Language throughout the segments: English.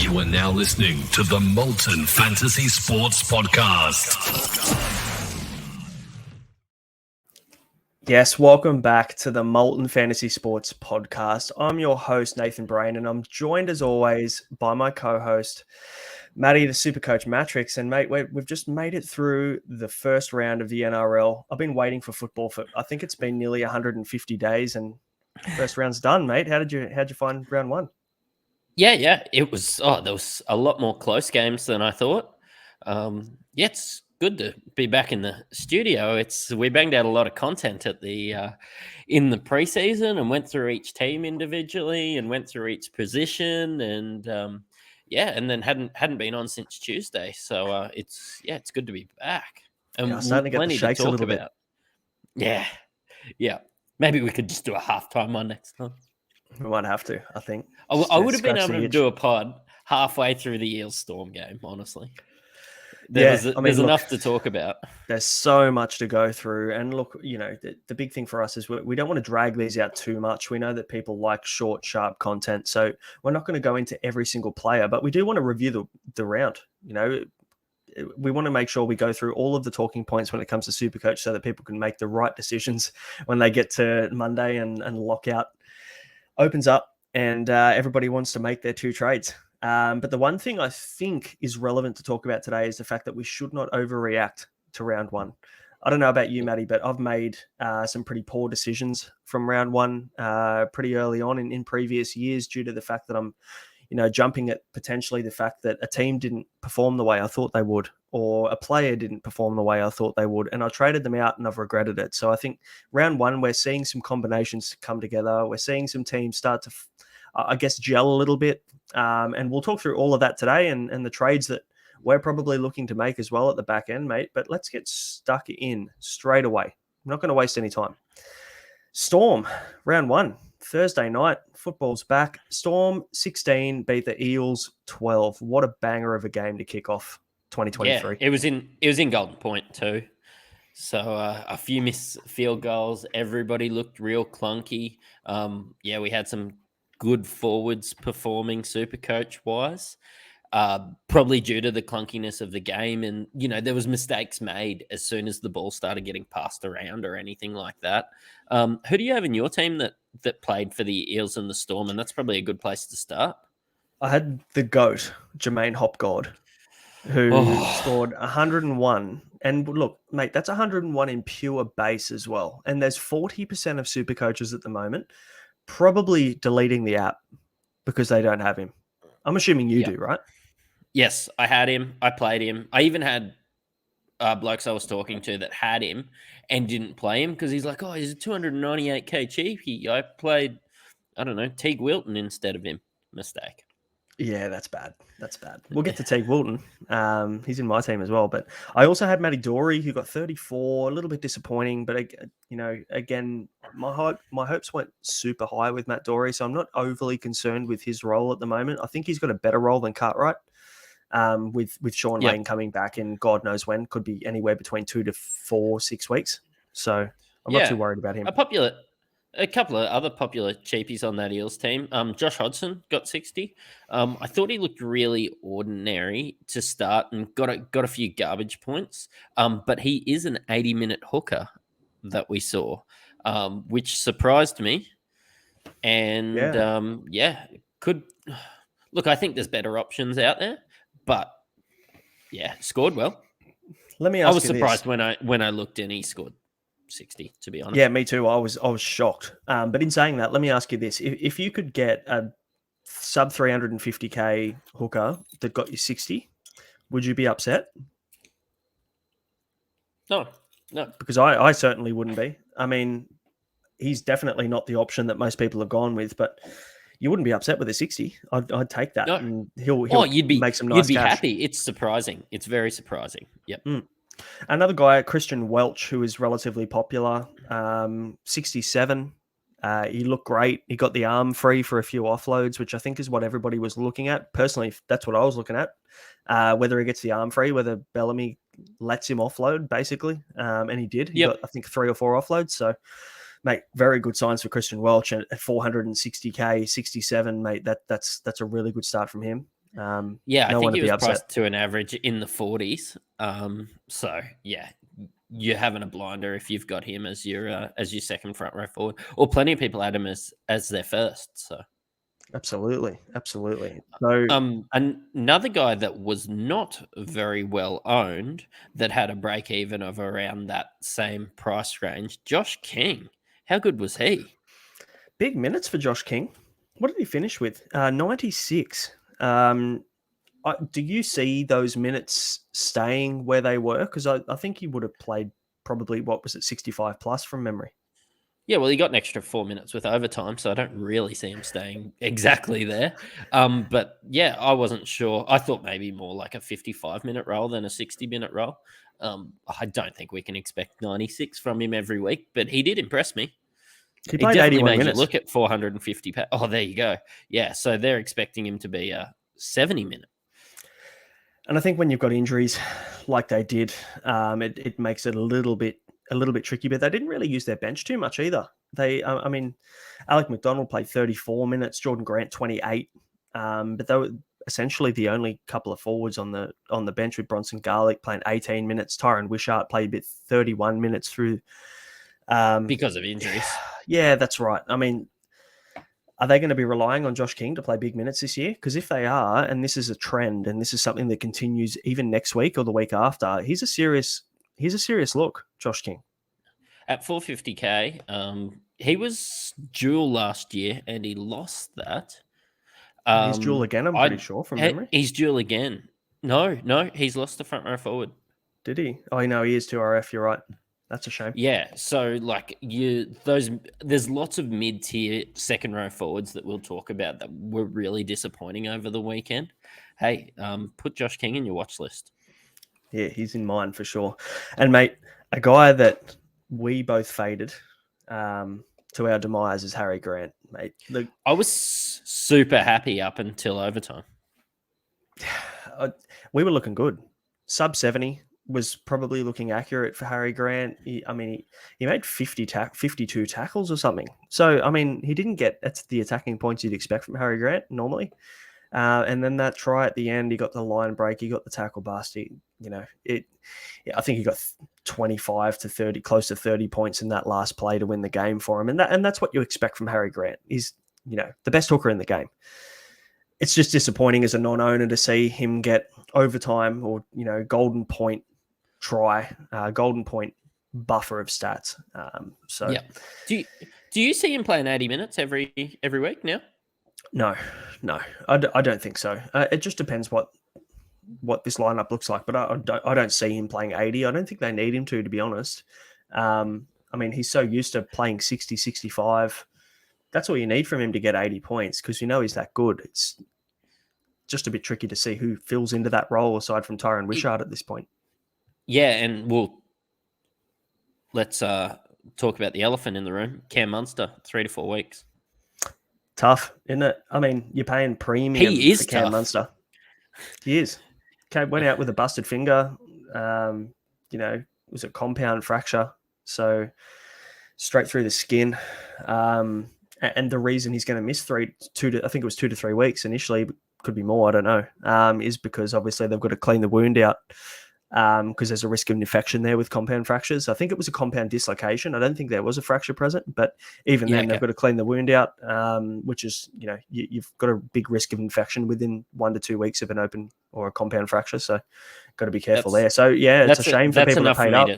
You are now listening to the Molten Fantasy Sports Podcast. Yes, welcome back to the Molten Fantasy Sports Podcast. I'm your host, Nathan Braino, and I'm joined as always by my co-host, Matty, the Supercoach Matrix. And mate, we've just made it through the first round of the NRL. I've been waiting for football for, I think it's been nearly 150 days, and first round's done, mate. How'd you find round one? Yeah, it was. There was a lot more close games than I thought. It's good to be back in the studio. We banged out a lot of content at the in the preseason and went through each team individually and went through each position and and then hadn't been on since Tuesday. So it's good to be back. And I'm starting to get the shakes a little bit. Yeah. Maybe we could just do a halftime one next time. We might have to, I think. I would have been able to do a pod halfway through the Eels Storm game, honestly. There's enough to talk about. There's so much to go through. And look, the big thing for us is we don't want to drag these out too much. We know that people like short, sharp content. So we're not going to go into every single player, but we do want to review the round. We want to make sure we go through all of the talking points when it comes to Supercoach so that people can make the right decisions when they get to Monday and lockout opens up and everybody wants to make their two trades. But the one thing I think is relevant to talk about today is the fact that we should not overreact to round one. I don't know about you, Matty, but I've made some pretty poor decisions from round one pretty early on in previous years due to the fact that I'm, jumping at potentially the fact that a team didn't perform the way I thought they would, or a player didn't perform the way I thought they would, and I traded them out and I've regretted it. So I think round one, we're seeing some combinations come together. We're seeing some teams start to, gel a little bit. And we'll talk through all of that today and the trades that we're probably looking to make as well at the back end, mate. But let's get stuck in straight away. I'm not going to waste any time. Storm, round one, Thursday night, football's back. Storm 16 beat the Eels 12. What a banger of a game to kick off 2023. Yeah, it was in Golden Point too. So a few missed field goals. Everybody looked real clunky. We had some good forwards performing Supercoach wise, probably due to the clunkiness of the game. And, there was mistakes made as soon as the ball started getting passed around or anything like that. Who do you have in your team that played for the Eels and the Storm? And that's probably a good place to start. I had the GOAT, Jermaine Hopgood, who scored 101. And look, mate, that's 101 in pure base as well. And there's 40% of Supercoaches at the moment probably deleting the app because they don't have him. I'm assuming you do, right? Yes, I had him. I played him. I even had blokes I was talking to that had him and didn't play him because he's like, he's a 298k cheapie. I played, Teague Wilton instead of him. Mistake. Yeah, that's bad. We'll get to Teague Wilton. He's in my team as well. But I also had Matty Dory, who got 34. A little bit disappointing. But, again, my hopes went super high with Matt Dory. So I'm not overly concerned with his role at the moment. I think he's got a better role than Cartwright. With Sean Lane coming back in God knows when. Could be anywhere between 2 to 4, 6 weeks. So I'm not too worried about him. A couple of other popular cheapies on that Eels team. Josh Hodgson got 60. I thought he looked really ordinary to start and got a few garbage points. But he is an 80-minute hooker that we saw, which surprised me. And could look. I think there's better options out there, but scored well. Let me ask you I was surprised when I looked and he scored 60, to be honest. Yeah, me too. I was shocked. But in saying that, let me ask you this. If you could get a sub 350k hooker that got you 60, would you be upset? No. Because I certainly wouldn't be. I mean, he's definitely not the option that most people have gone with, but you wouldn't be upset with a 60. I'd take that. No. And he'll make some nice cash. You'd be happy. It's surprising. It's very surprising. Yep. Another guy, Christian Welch, who is relatively popular, 67. He looked great. He got the arm free for a few offloads, which I think is what everybody was looking at. Personally, that's what I was looking at. Whether he gets the arm free, whether Bellamy lets him offload, basically. And he did. He got, I think, 3 or 4 offloads. So, mate, very good signs for Christian Welch at 460k, 67, mate. That's a really good start from him. Yeah, I No one think to he be was upset. priced to an average in the 40s. So yeah, you're having a blinder if you've got him as your second front row forward, or plenty of people had him as their first. So Absolutely. So another guy that was not very well owned that had a break even of around that same price range, Josh King. How good was he? big minutes for Josh King. What did he finish with? 96. Do you see those minutes staying where they were? Because I think he would have played probably, what was it, 65 plus from memory. Yeah, well, he got an extra 4 minutes with overtime, so I don't really see him staying exactly there. But yeah, I wasn't sure. I thought maybe more like a 55-minute role than a 60-minute role. I don't think we can expect 96 from him every week, but he did impress me. He He played definitely 81 made you minutes. look at 450. Oh, there you go. Yeah, so they're expecting him to be a 70-minute. And I think when you've got injuries like they did, it makes it a little bit tricky. But they didn't really use their bench too much either. I mean, Alec McDonald played 34 minutes, Jordan Grant 28, but they were essentially the only couple of forwards on the bench, with Bronson Garlick playing 18 minutes. Tyron Wishart played a bit 31 minutes through. Because of injuries. Yeah, that's right. I mean, are they going to be relying on Josh King to play big minutes this year? Because if they are, and this is a trend, and this is something that continues even next week or the week after, he's a serious look, Josh King. At 450k, he was dual last year and he lost that. He's dual again, I'm pretty sure, from memory. He's dual again. No, he's lost the front row forward. Did he? Oh, no, he is 2RF. You're right. That's a shame. Yeah, so like there's lots of mid-tier second row forwards that we'll talk about that were really disappointing over the weekend. Hey, put Josh King in your watch list. Yeah, he's in mine for sure. And mate, a guy that we both faded to our demise is Harry Grant, mate. I was super happy up until overtime. We were looking good. Sub 70 was probably looking accurate for Harry Grant. He made 52 tackles or something. So, I mean, he didn't get the attacking points you'd expect from Harry Grant normally. And then that try at the end, he got the line break, he got the tackle bust. I think he got 25 to 30, close to 30 points in that last play to win the game for him. And that's what you expect from Harry Grant. He's, the best hooker in the game. It's just disappointing as a non-owner to see him get overtime or, golden point try, golden point buffer of stats. So yeah. Do you see him playing 80 minutes every week now? No, I don't think so. It just depends what this lineup looks like, but I don't see him playing 80. I don't think they need him to be honest. I mean, he's so used to playing 60, 65. That's all you need from him to get 80 points because he's that good. It's just a bit tricky to see who fills into that role aside from Tyron Wishart at this point. Yeah, and let's talk about the elephant in the room. Cam Munster, 3 to 4 weeks. Tough, isn't it? I mean, you're paying premium for Cam Munster. He is. Went out with a busted finger. It was a compound fracture. So straight through the skin. And the reason he's going to miss 2 to 3 weeks initially, could be more, I don't know, is because obviously they've got to clean the wound out because there's a risk of infection there with compound fractures. I think it was a compound dislocation. I don't think there was a fracture present, but even then they've got to clean the wound out, which is, you've got a big risk of infection within 1 to 2 weeks of an open or a compound fracture. So got to be careful there. So yeah, it's a shame for people that paid up.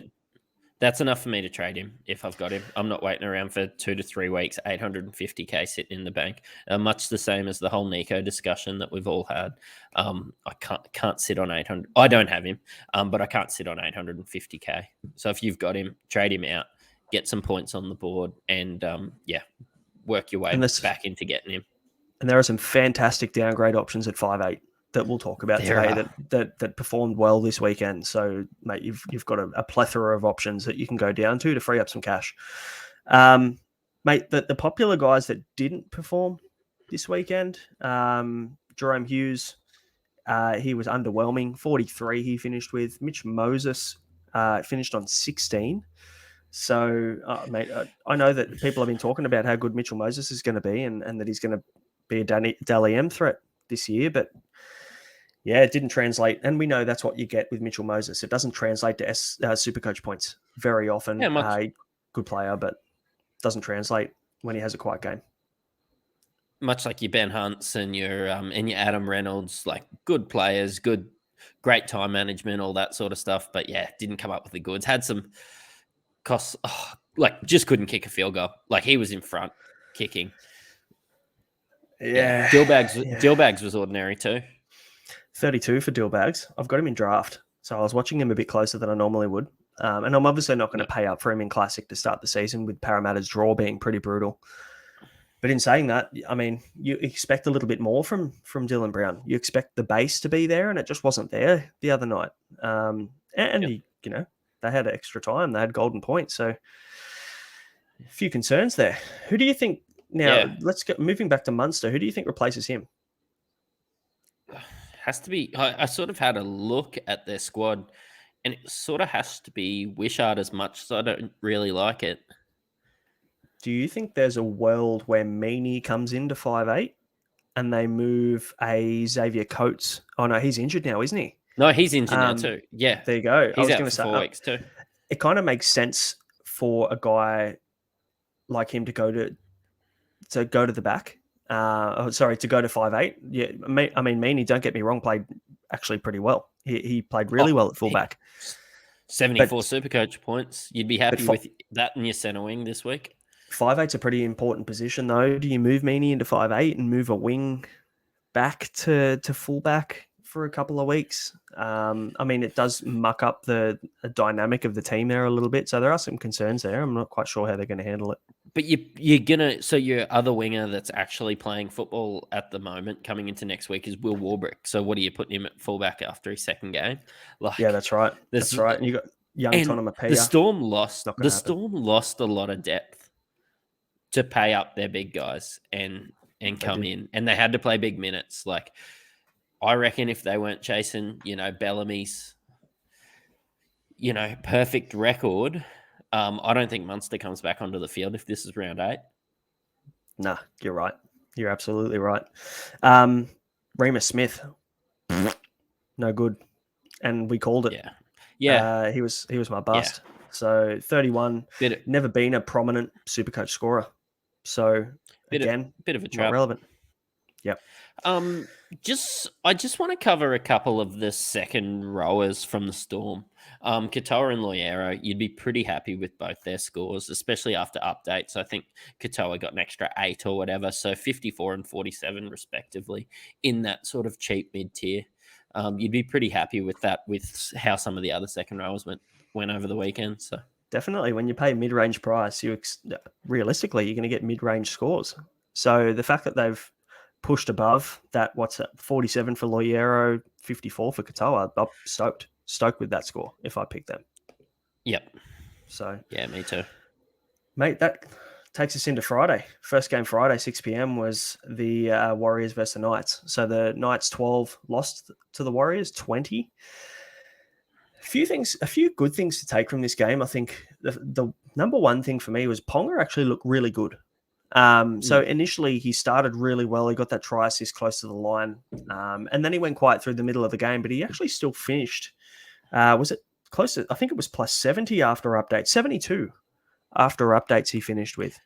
That's enough for me to trade him if I've got him. I'm not waiting around for 2 to 3 weeks, 850k sitting in the bank. Much the same as the whole Nico discussion that we've all had. I can't sit on 800. I don't have him, but I can't sit on 850k. So if you've got him, trade him out, get some points on the board, and work your way back into getting him. And there are some fantastic downgrade options at 5'8". That we'll talk about today that performed well this weekend. So, mate, you've got a plethora of options that you can go down to free up some cash. Mate, the popular guys that didn't perform this weekend, Jerome Hughes, he was underwhelming. 43 he finished with. Mitch Moses finished on 16. So, mate, I know that people have been talking about how good Mitchell Moses is going to be and that he's going to be a Dally M threat this year, but Yeah, it didn't translate. And we know that's what you get with Mitchell Moses. It doesn't translate to Supercoach points very often. Yeah, Good player, but doesn't translate when he has a quiet game. much like your Ben Hunts and your Adam Reynolds, like good players, great time management, all that sort of stuff. But yeah, didn't come up with the goods. Had some costs, like just couldn't kick a field goal. Like he was in front kicking. Yeah. Dillbags was ordinary too. 32 for Dillbags. I've got him in draft. So I was watching him a bit closer than I normally would. And I'm obviously not going to pay up for him in Classic to start the season with Parramatta's draw being pretty brutal. But in saying that, I mean, you expect a little bit more from Dylan Brown. You expect the base to be there, and it just wasn't there the other night. They had extra time. They had golden points. So a few concerns there. Who do you think now? Let's get moving back to Munster. Who do you think replaces him? Has to be. I sort of had a look at their squad, and it sort of has to be Wishart as much as I don't really like it. Do you think there's a world where Meaney comes into 5'8" and they move a Xavier Coates? Oh no, he's injured now, isn't he? No, he's injured now too. Yeah, there you go. He's out for 4 weeks too. It kind of makes sense for a guy like him to go to the back. To go to 5'8". Yeah, I mean, Meaney, don't get me wrong, played actually pretty well. He played really well at fullback. 74 Supercoach points. You'd be happy with that in your centre wing this week. 5'8's a pretty important position, though. Do you move Meaney into 5'8 and move a wing back to fullback for a couple of weeks? I mean, it does muck up the dynamic of the team there a little bit. So there are some concerns there. I'm not quite sure how they're going to handle it. But you're gonna. So your other winger that's actually playing football at the moment, coming into next week, is Will Warbrick. So what are you putting him at fullback after his second game? Yeah, that's right. That's right. And you got young Tonamapia. The Storm lost a lot of depth to pay up their big guys and come in, and they had to play big minutes. Like, I reckon if they weren't chasing, Bellamy's, perfect record, I don't think Munster comes back onto the field if this is round 8. Nah, you're right. You're absolutely right. Remus Smith, no good, and we called it. Yeah. He was my bust. Yeah. So 31, never been a prominent Supercoach scorer. So bit of a trap. Relevant. Yep. I just want to cover a couple of the second rowers from the Storm. Katoa and Loiero, you'd be pretty happy with both their scores, especially after updates. I think Katoa got an extra 8 or whatever, so 54 and 47 respectively in that sort of cheap mid-tier. You'd be pretty happy with that, with how some of the other second rowers went over the weekend. So definitely, when you pay mid-range price, realistically you're going to get mid-range scores. So the fact that they've pushed above that, 47 for Loiero, 54 for Katoa, I'm stoked with that score if I pick them. Yep. So yeah, me too, mate. That takes us into Friday. First game Friday, 6 p.m. was the Warriors versus the Knights. So the Knights 12 lost to the Warriors 20. A few good things to take from this game. I think the number one thing for me was Ponga actually looked really good. So initially he started really well. He got that try assist close to the line. And then he went quiet through the middle of the game, but he actually still finished. Was it close to, I think it was plus 70 after updates, 72 after updates he finished with.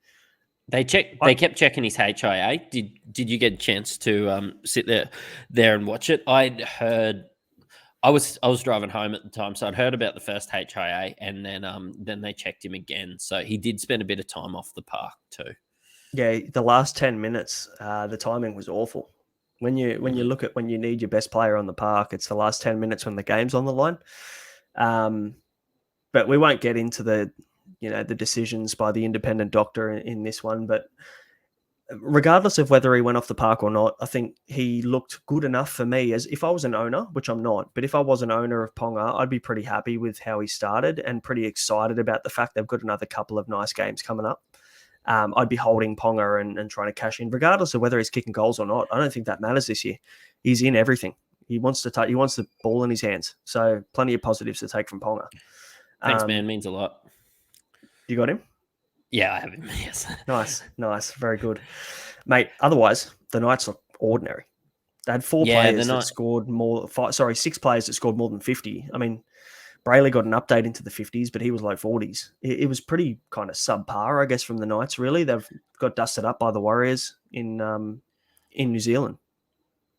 They kept checking his HIA. Did you get a chance to sit there and watch it? I was driving home at the time, so I'd heard about the first HIA, and then they checked him again. So he did spend a bit of time off the park too. Yeah, the last 10 minutes, the timing was awful. When you look at when you need your best player on the park, it's the last 10 minutes when the game's on the line. But we won't get into the decisions by the independent doctor in this one. But regardless of whether he went off the park or not, I think he looked good enough for me. As if I was an owner, which I'm not, but if I was an owner of Ponga, I'd be pretty happy with how he started and pretty excited about the fact they've got another couple of nice games coming up. I'd be holding Ponga and trying to cash in, regardless of whether he's kicking goals or not. I don't think that matters this year. He's in everything. He wants the ball in his hands. So plenty of positives to take from Ponga. Thanks, man. Means a lot. You got him? Yeah, I have him. Yes. Nice. Very good. Mate, otherwise, the Knights look ordinary. They had four Yeah, players that scored more. Six players that scored more than 50. I mean, Brayley got an update into the 50s, but he was low 40s. It was pretty kind of subpar, I guess, from the Knights. Really, they've got dusted up by the Warriors in New Zealand.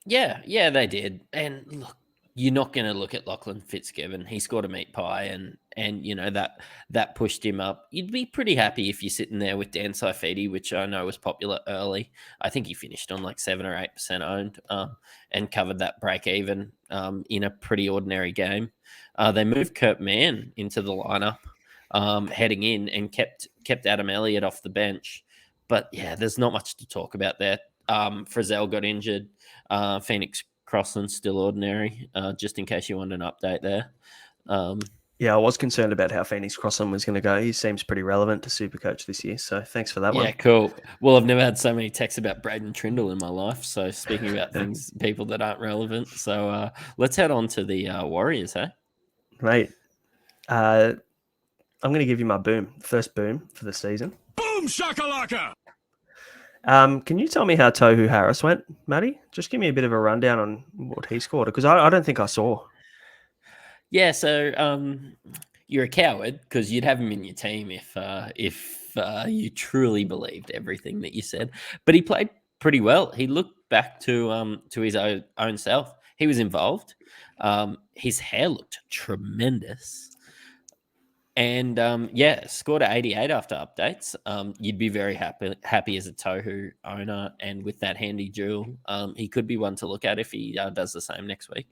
Yeah, they did. And look, you're not going to look at Lachlan Fitzgibbon. He scored a meat pie, and you know that pushed him up. You'd be pretty happy if you're sitting there with Dan Saifidi, which I know was popular early. I think he finished on like 7 or 8% owned, and covered that break even in a pretty ordinary game. They moved Kurt Mann into the lineup, heading in, and kept Adam Elliott off the bench. But yeah, there's not much to talk about there. Frizzell got injured. Phoenix Crossland's still ordinary, just in case you want an update there. Yeah, I was concerned about how Phoenix Crossland was going to go. He seems pretty relevant to Supercoach this year, so thanks for that one. Yeah, cool. Well, I've never had so many texts about Braden Trindle in my life, so speaking about people that aren't relevant. So let's head on to the Warriors, hey? Mate, I'm going to give you my first boom for the season. Boom shakalaka! Can you tell me how Tohu Harris went, Matty? Just give me a bit of a rundown on what he scored, because I don't think I saw. Yeah, so you're a coward because you'd have him in your team if you truly believed everything that you said. But he played pretty well. He looked back to his own self. He was involved. His hair looked tremendous. And scored at 88 after updates. You'd be very happy as a Tohu owner, and with that handy jewel, he could be one to look at if he does the same next week.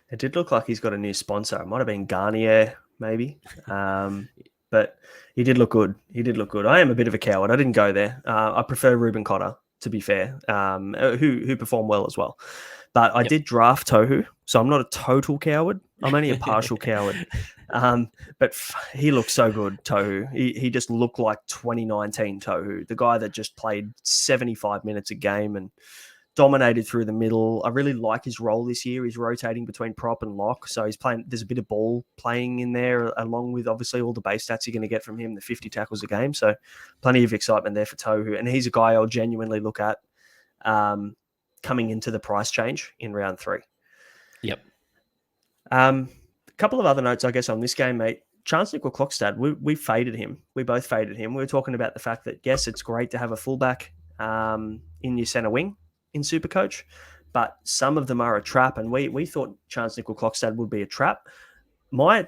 It did look like he's got a new sponsor. It might have been Garnier, maybe. But he did look good. I am a bit of a coward. I didn't go there. I prefer Ruben Cotter, to be fair, who performed well as well. But I did draft Tohu, so I'm not a total coward. I'm only a partial coward. But he looked so good, Tohu. He just looked like 2019 Tohu, the guy that just played 75 minutes a game and dominated through the middle. I really like his role this year. He's rotating between prop and lock, so he's playing. There's a bit of ball playing in there, along with obviously all the base stats you're going to get from him, the 50 tackles a game. So plenty of excitement there for Tohu, and he's a guy I'll genuinely look at coming into the price change in round 3. Yep. A couple of other notes, I guess, on this game, mate. Chance Nickel-Klokstad, we faded him. We both faded him. We were talking about the fact that, yes, it's great to have a fullback in your centre wing in Supercoach, but some of them are a trap, and we thought Chance Nickel-Klokstad would be a trap. My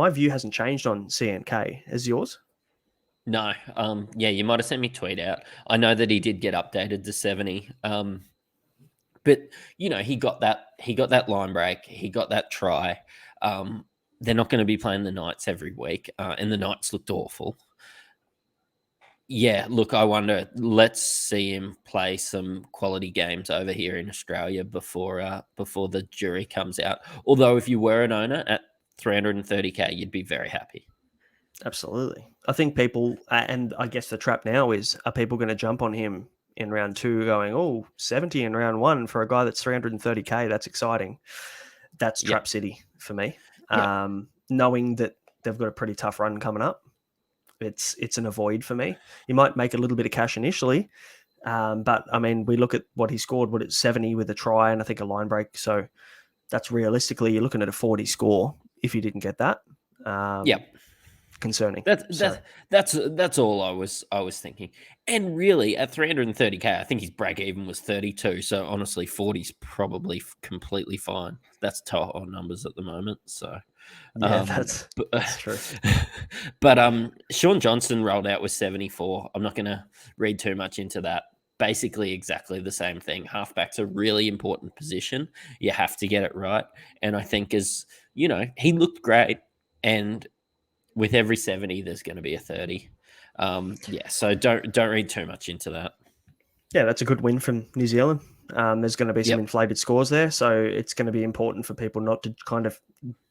view hasn't changed on CNK. Is yours? No. You might have sent me a tweet out. I know that he did get updated to 70. But you know, he got that line break, he got that try. They're not going to be playing the Knights every week, and the Knights looked awful. Yeah, look, I wonder. Let's see him play some quality games over here in Australia before the jury comes out. Although, if you were an owner at 330k, you'd be very happy. Absolutely. I think people, and I guess the trap now is, are people going to jump on him in round 2 going, 70 in round 1 for a guy that's 330k? That's exciting. That's Trap City for me. Knowing that they've got a pretty tough run coming up. It's an avoid for me. You might make a little bit of cash initially, but I mean, we look at what he scored. What, it's 70 with a try and I think a line break. So that's realistically, you're looking at a 40 score if you didn't get that. Concerning. That's all I was thinking. And really, at 330k, I think his break even was 32. So honestly, 40's probably completely fine. That's total numbers at the moment. So yeah, that's true. But Sean Johnson rolled out with 74. I'm not going to read too much into that. Basically, exactly the same thing. Halfback's a really important position. You have to get it right. And I think, as you know, he looked great. And with every 70, there's going to be a 30. So don't read too much into that. Yeah, that's a good win from New Zealand. There's going to be some inflated scores there, so it's going to be important for people not to kind of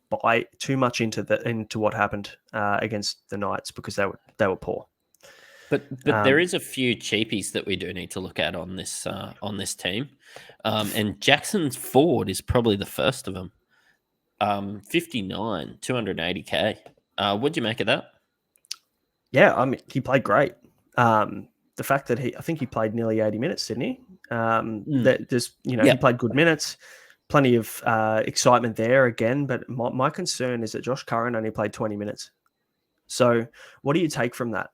buy too much into what happened against the Knights, because they were poor. But there is a few cheapies that we do need to look at on this team, and Jackson Ford is probably the first of them. 59, 280k. What'd you make of that? Yeah, I mean, he played great. the fact that I think he played nearly 80 minutes, didn't he? That just, he Yep. played good minutes, plenty of excitement there again. But my concern is that Josh Curran only played 20 minutes. So what do you take from that?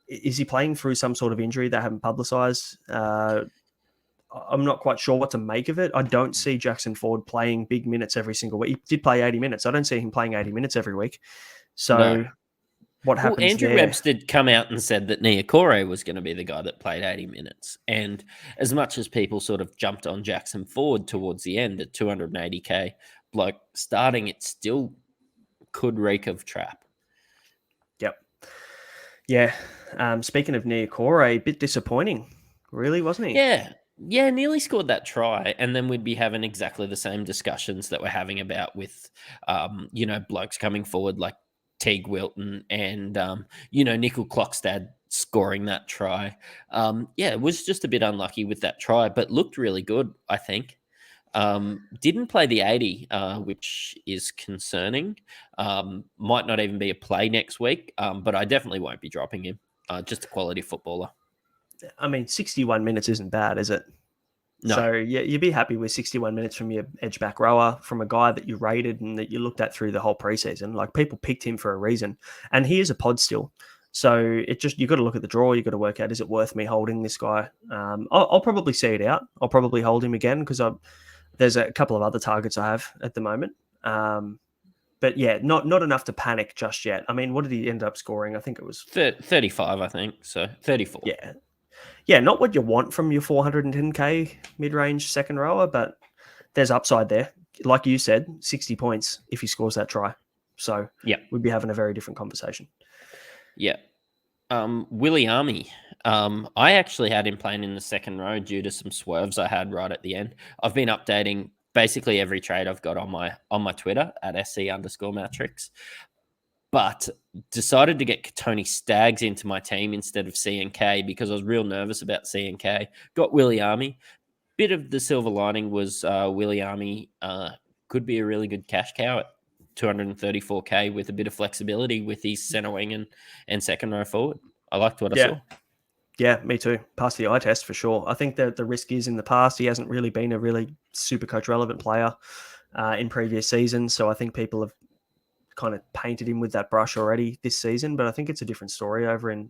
Is he playing through some sort of injury they haven't publicised? I'm not quite sure what to make of it. I don't see Jackson Ford playing big minutes every single week. He did play 80 minutes. I don't see him playing 80 minutes every week. So No. what happens Andrew there? Webster come out and said that Niokore was going to be the guy that played 80 minutes. And as much as people sort of jumped on Jackson Ford towards the end at 280K bloke starting, it still could reek of trap. Yep. Yeah. Speaking of Niokore, a bit disappointing, really, wasn't he? Yeah, nearly scored that try, and then we'd be having exactly the same discussions that we're having about with, blokes coming forward like Teague Wilton and, Nickel Clockstad scoring that try. It was just a bit unlucky with that try, but looked really good, I think. Didn't play the 80, which is concerning. Might not even be a play next week, but I definitely won't be dropping him. Just a quality footballer. I mean, 61 minutes isn't bad, is it? No. So, yeah, you'd be happy with 61 minutes from your edge back rower, from a guy that you rated and that you looked at through the whole preseason. Like, people picked him for a reason. And he is a pod still. So, you've got to look at the draw. You've got to work out, is it worth me holding this guy? I'll probably see it out. I'll probably hold him again because there's a couple of other targets I have at the moment. But yeah, not enough to panic just yet. I mean, what did he end up scoring? I think it was 35, I think. So 34. Yeah. Yeah, not what you want from your 410K mid-range second rower, but there's upside there. Like you said, 60 points if he scores that try. So we'd be having a very different conversation. Yeah. Willie Army. I actually had him playing in the second row due to some swerves I had right at the end. I've been updating basically every trade I've got on my Twitter at SC_Matrix. But decided to get Tony Staggs into my team instead of CNK because I was real nervous about CNK. Got Willie Army. Bit of the silver lining was Willie Army could be a really good cash cow at 234K with a bit of flexibility with his centre wing and second row forward. I liked what I saw. Yeah, me too. Passed the eye test for sure. I think that the risk is in the past, he hasn't really been a really Supercoach relevant player in previous seasons. So I think people have kind of painted him with that brush already this season, but I think it's a different story over in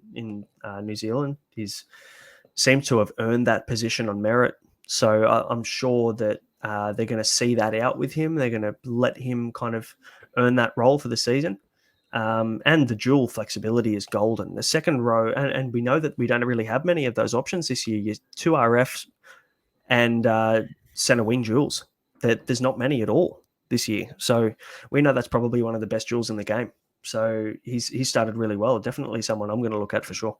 New Zealand. He's seems to have earned that position on merit. So I'm sure that they're going to see that out with him. They're going to let him kind of earn that role for the season. And the dual flexibility is golden. The second row, and we know that we don't really have many of those options this year. You 2 RFs and centre wing duels. There's not many at all this year. So we know that's probably one of the best duels in the game. So he's started really well. Definitely someone I'm going to look at for sure.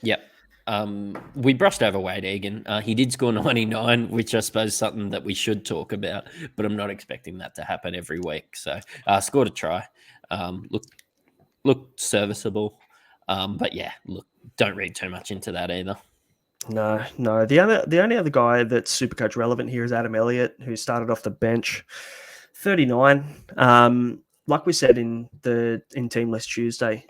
Yep. We brushed over Wade Egan. He did score 99, which I suppose is something that we should talk about, but I'm not expecting that to happen every week. So scored a try. Looked serviceable. But yeah, look, don't read too much into that either. No. The only other guy that's Supercoach relevant here is Adam Elliott, who started off the bench, 39. Like we said in Team List Tuesday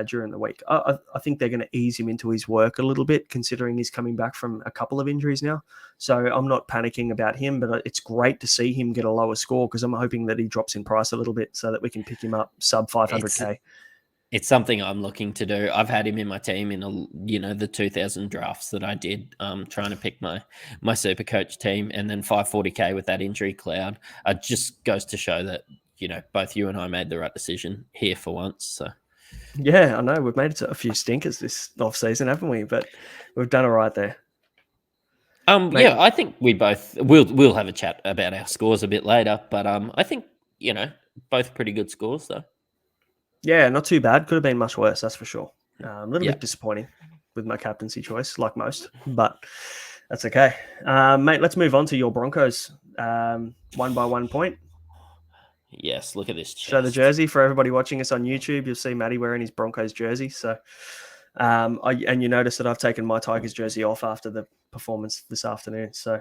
during the week, I think they're going to ease him into his work a little bit, considering he's coming back from a couple of injuries now. So I'm not panicking about him, but it's great to see him get a lower score because I'm hoping that he drops in price a little bit so that we can pick him up sub 500K. It's something I'm looking to do. I've had him in my team in the 2000 drafts that I did, trying to pick my Supercoach team, and then 540K with that injury cloud. It just goes to show that both you and I made the right decision here for once. So yeah, I know we've made it to a few stinkers this off season, haven't we? But we've done all right there. Yeah, I think we'll have a chat about our scores a bit later, but I think both pretty good scores though. Yeah, not too bad. Could have been much worse, that's for sure. A little bit disappointing with my captaincy choice, like most, but that's okay. Mate, let's move on to your Broncos. 1 by 1 point. Yes, look at this chest. Show the jersey for everybody watching us on YouTube. You'll see Matty wearing his Broncos jersey. So, and you notice that I've taken my Tigers jersey off after the performance this afternoon. So,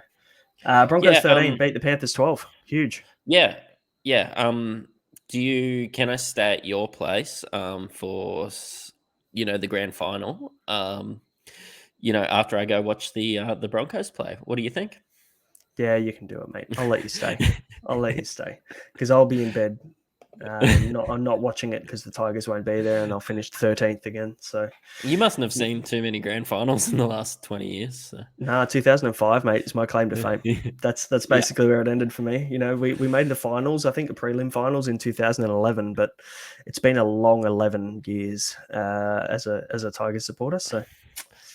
Broncos 13 beat the Panthers 12. Huge. Yeah. Can I stay at your place for the grand final. After I go watch the Broncos play. What do you think? Yeah, you can do it, mate. I'll let you stay. I'll let you stay because I'll be in bed. I'm not watching it because the Tigers won't be there, and I'll finish 13th again. So You mustn't have seen too many grand finals in the last 20 years. So. Nah, 2005, mate, is my claim to fame. That's basically where it ended for me. We made the finals, I think the prelim finals in 2011, but it's been a long 11 years as a Tigers supporter. So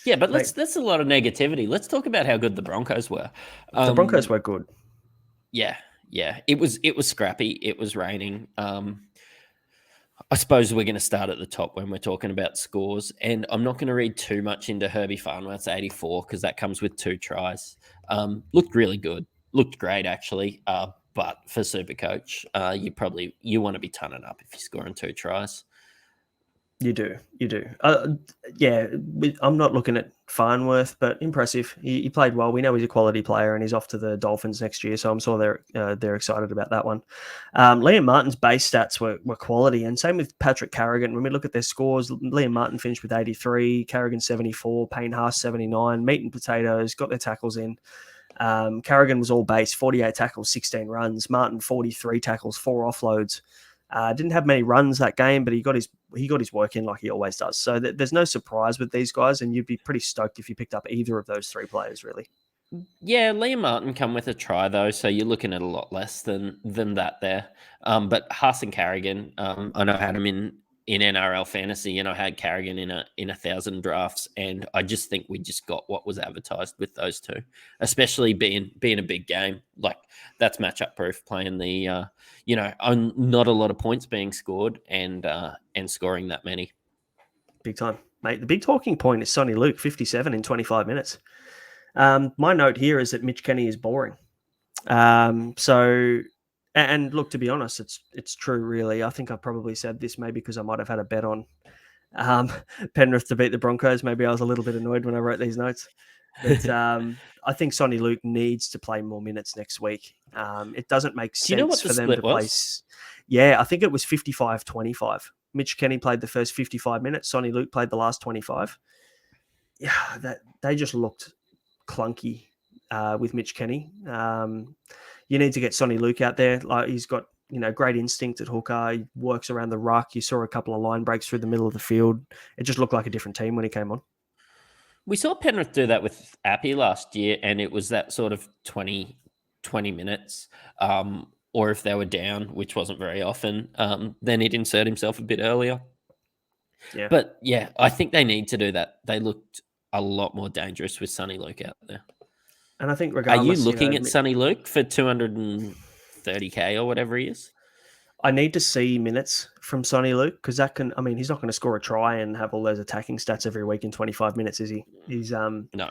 yeah, but that's a lot of negativity. Let's talk about how good the Broncos were. The Broncos were good. Yeah. It was scrappy. It was raining. I suppose we're going to start at the top when we're talking about scores, and I'm not going to read too much into Herbie Farnworth's 84 because that comes with 2 tries. Looked really good. Looked great, actually. But for Supercoach, you want to be turning up if you're scoring 2 tries. You do. Yeah, I'm not looking at Farnworth, but impressive. He played well. We know he's a quality player, and he's off to the Dolphins next year, so I'm sure they're excited about that one. Liam Martin's base stats were quality, and same with Patrick Carrigan. When we look at their scores, Liam Martin finished with 83, Carrigan 74, Payne Haas 79, meat and potatoes, got their tackles in. Carrigan was all base, 48 tackles, 16 runs. Martin 43 tackles, 4 offloads. Didn't have many runs that game, but he got his work in like he always does. So there's no surprise with these guys, and you'd be pretty stoked if you picked up either of those 3 players, really. Yeah, Liam Martin come with a try though, so you're looking at a lot less than that there. But Haas and Carrigan, I know I had him in NRL fantasy, and I had Carrigan in 1,000 drafts, and I just think we just got what was advertised with those 2, especially being a big game. Like that's matchup proof. Playing the not a lot of points being scored and scoring that many. Big time, mate. The big talking point is Sonny Luke, 57 in 25 minutes. My note here is that Mitch Kenny is boring. And look, to be honest, it's true, really. I think I probably said this maybe because I might have had a bet on Penrith to beat the Broncos. Maybe I was a little bit annoyed when I wrote these notes. But I think Sonny Luke needs to play more minutes next week. It doesn't make sense for them to play. Yeah, I think it was 55-25. Mitch Kenny played the first 55 minutes. Sonny Luke played the last 25. Yeah, they just looked clunky with Mitch Kenny. You need to get Sonny Luke out there. Like he's got great instinct at hooker. He works around the ruck. You saw a couple of line breaks through the middle of the field. It just looked like a different team when he came on. We saw Penrith do that with Appy last year, and it was that sort of 20 minutes. Or if they were down, which wasn't very often, then he'd insert himself a bit earlier. Yeah. But yeah, I think they need to do that. They looked a lot more dangerous with Sonny Luke out there. And I think regardless... Are you looking at Sonny Luke for 230K or whatever he is? I need to see minutes from Sonny Luke because he's not going to score a try and have all those attacking stats every week in 25 minutes, is he? He's no.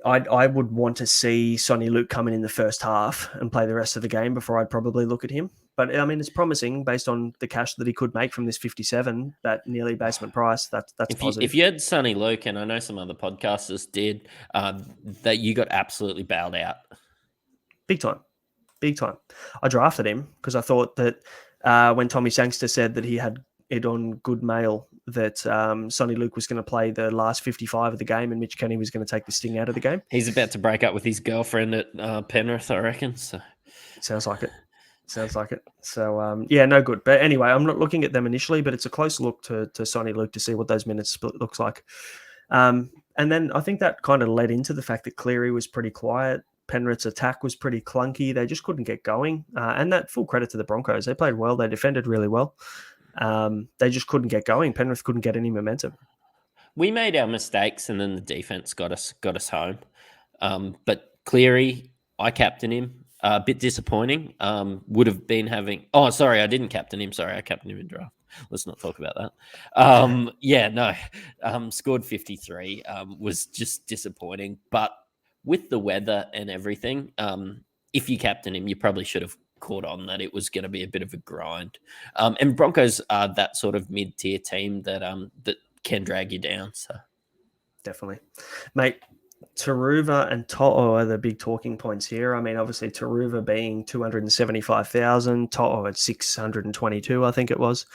I would want to see Sonny Luke come in the first half and play the rest of the game before I'd probably look at him. But it's promising based on the cash that he could make from this 57, that nearly basement price. That's positive. If you had Sonny Luke, and I know some other podcasters did, that you got absolutely bailed out. Big time. I drafted him because I thought that when Tommy Sangster said that he had it on good mail that Sonny Luke was going to play the last 55 of the game and Mitch Kenny was going to take the sting out of the game. He's about to break up with his girlfriend at Penrith, I reckon. So. Sounds like it. So, no good. But anyway, I'm not looking at them initially, but it's a close look to Sonny Luke to see what those minutes split looks like. And then I think that kind of led into the fact that Cleary was pretty quiet. Penrith's attack was pretty clunky. They just couldn't get going. And that full credit to the Broncos. They played well. They defended really well. They just couldn't get going. Penrith couldn't get any momentum. We made our mistakes, and then the defense got us home. But Cleary, I captained him. A bit disappointing. Would have been having... Oh, sorry, I didn't captain him. Sorry, I captained him in draft. Let's not talk about that. Scored 53. Was just disappointing. But with the weather and everything, if you captain him, you probably should have caught on that it was going to be a bit of a grind. And Broncos are that sort of mid-tier team that can drag you down. So definitely, mate. Taruva and To'o are the big talking points here. Obviously Taruva being 275,000, To'o at 622, I think it was.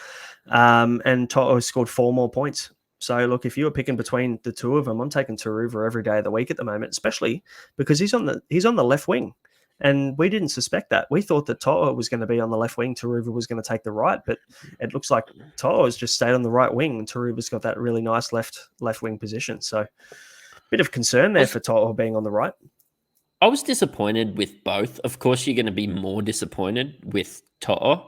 And To'o scored 4 more points. So look, if you were picking between the two of them, I'm taking Taruva every day of the week at the moment, especially because he's on the left wing. And we didn't suspect that. We thought that Toa was going to be on the left wing, Taruva was going to take the right, but it looks like Toa has just stayed on the right wing, and Taruva's got that really nice left wing position. So bit of concern there for Toa being on the right. I was disappointed with both. Of course, you're going to be more disappointed with Toa,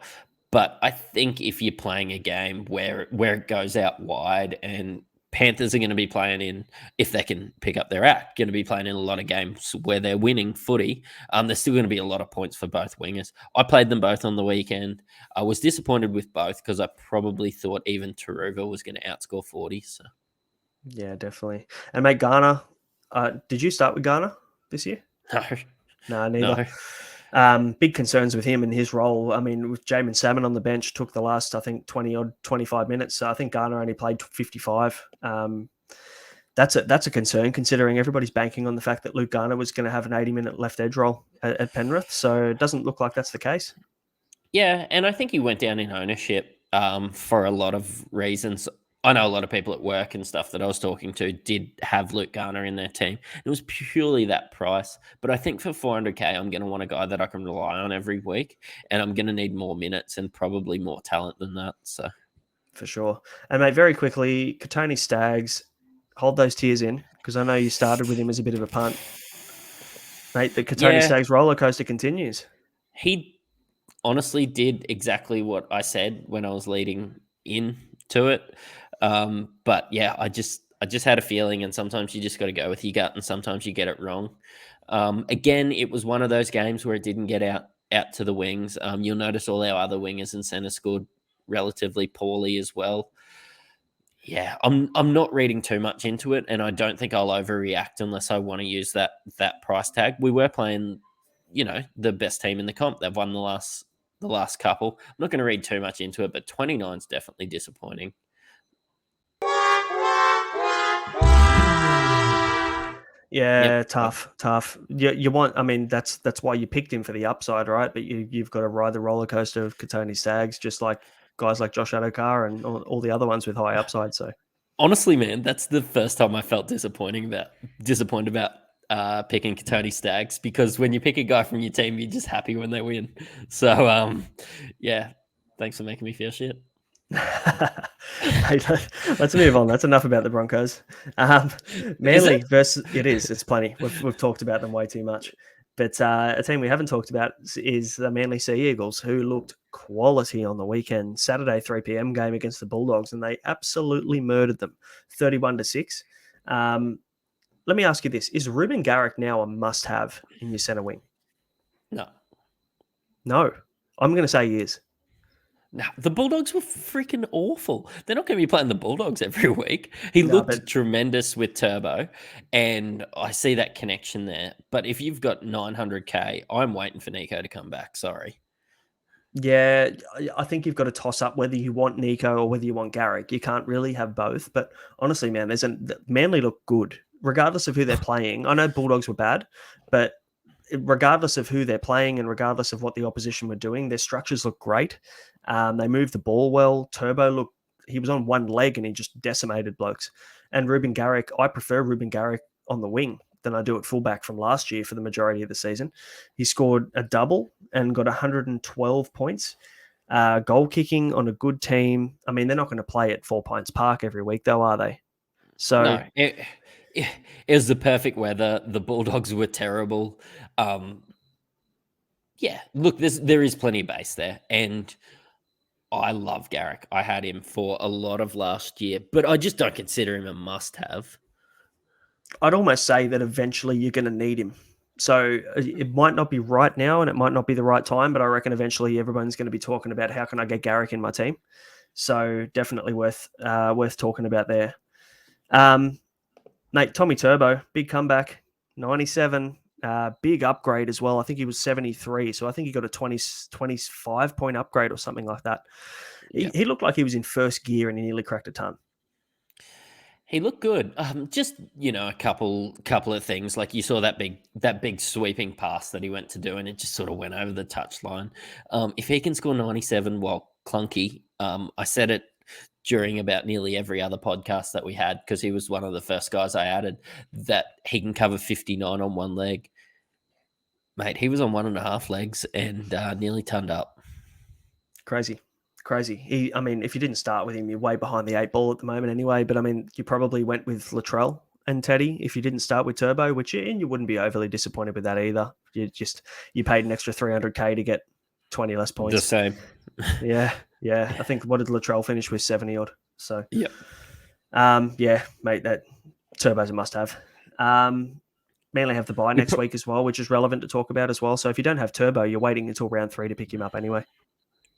but I think if you're playing a game where it goes out wide, and Panthers are going to be playing in, if they can pick up their act, going to be playing in a lot of games where they're winning footy, there's still going to be a lot of points for both wingers. I played them both on the weekend. I was disappointed with both because I probably thought even Taruva was going to outscore 40. So. Yeah, definitely. And mate, Garner, did you start with Garner this year? No, neither. No. Big concerns with him and his role. I mean, with Jamin Salmon on the bench, took the last, I think, 25 minutes. So I think Garner only played 55. That's a concern, considering everybody's banking on the fact that Luke Garner was going to have an 80-minute left edge role at Penrith. So it doesn't look like that's the case. Yeah, and I think he went down in ownership for a lot of reasons. I know a lot of people at work and stuff that I was talking to did have Luke Garner in their team. It was purely that price. But I think for 400K, I'm going to want a guy that I can rely on every week. And I'm going to need more minutes and probably more talent than that. So, for sure. And mate, very quickly, Katoni Staggs, hold those tears in, because I know you started with him as a bit of a punt. Mate, the Katoni Staggs roller coaster continues. He honestly did exactly what I said when I was leading into it. But yeah, I just had a feeling, and sometimes you just got to go with your gut, and sometimes you get it wrong. Again, it was one of those games where it didn't get out to the wings. You'll notice all our other wingers and centers scored relatively poorly as well. Yeah, I'm not reading too much into it, and I don't think I'll overreact unless I want to use that price tag. We were playing, the best team in the comp. They've won the last couple. I'm not going to read too much into it, but 29 is definitely disappointing. Yeah, tough. You want, I mean, that's why you picked him for the upside, right? But you've got to ride the roller coaster of Katoni Staggs, just like guys like Josh Adokar and all the other ones with high upside. So honestly, man, that's the first time I felt disappointed about picking Katoni Staggs, because when you pick a guy from your team, you're just happy when they win. So, yeah, thanks for making me feel shit. Hey, let's move on. That's enough about the Broncos. Manly versus it's plenty. We've talked about them way too much. But a team we haven't talked about is the Manly Sea Eagles, who looked quality on the weekend. Saturday 3 p.m. game against the Bulldogs, and they absolutely murdered them, 31-6. Let me ask you this: is Ruben Garrick now a must-have in your centre wing? No, I'm going to say he is. No, the Bulldogs were freaking awful. They're not going to be playing the Bulldogs every week. He looked tremendous with Turbo, and I see that connection there. But if you've got 900K, I'm waiting for Nico to come back. Sorry. Yeah, I think you've got to toss up whether you want Nico or whether you want Garrick. You can't really have both. But honestly, man, Manly look good, regardless of who they're playing. I know Bulldogs were bad, but regardless of who they're playing and regardless of what the opposition were doing, their structures look great. They moved the ball well. Turbo he was on one leg and he just decimated blokes. And Ruben Garrick, I prefer Ruben Garrick on the wing than I do at fullback from last year for the majority of the season. He scored a double and got 112 points. Goal kicking on a good team. I mean, they're not going to play at 4 Pines Park every week, though, are they? So no, it was the perfect weather. The Bulldogs were terrible. Yeah, look, there is plenty of base there, and I love Garrick. I had him for a lot of last year, but I just don't consider him a must-have. I'd almost say that eventually you're going to need him. So it might not be right now and it might not be the right time, but I reckon eventually everyone's going to be talking about how can I get Garrick in my team. So definitely worth talking about there. Mate, Tommy Turbo, big comeback, 97, big upgrade as well. I think he was 73, so I think he got a 25-point upgrade or something like that. He looked like he was in first gear and he nearly cracked a ton. He looked good. Just a couple of things, like you saw that big sweeping pass that he went to do, and it just sort of went over the touchline. If he can score 97 while clunky, I said it during about nearly every other podcast that we had, because he was one of the first guys I added, that he can cover 59 on one leg. Mate, he was on 1.5 legs and nearly turned up. Crazy. If you didn't start with him, you're way behind the 8 ball at the moment anyway. But you probably went with Latrell and Teddy if you didn't start with Turbo, and you wouldn't be overly disappointed with that either. You paid an extra $300K to get 20 less points. The same. Yeah. I think what did Latrell finish with? 70 odd. So yeah, mate, that Turbo's a must-have. Mainly have the bye next week as well, which is relevant to talk about as well. So if you don't have Turbo, you're waiting until round 3 to pick him up anyway.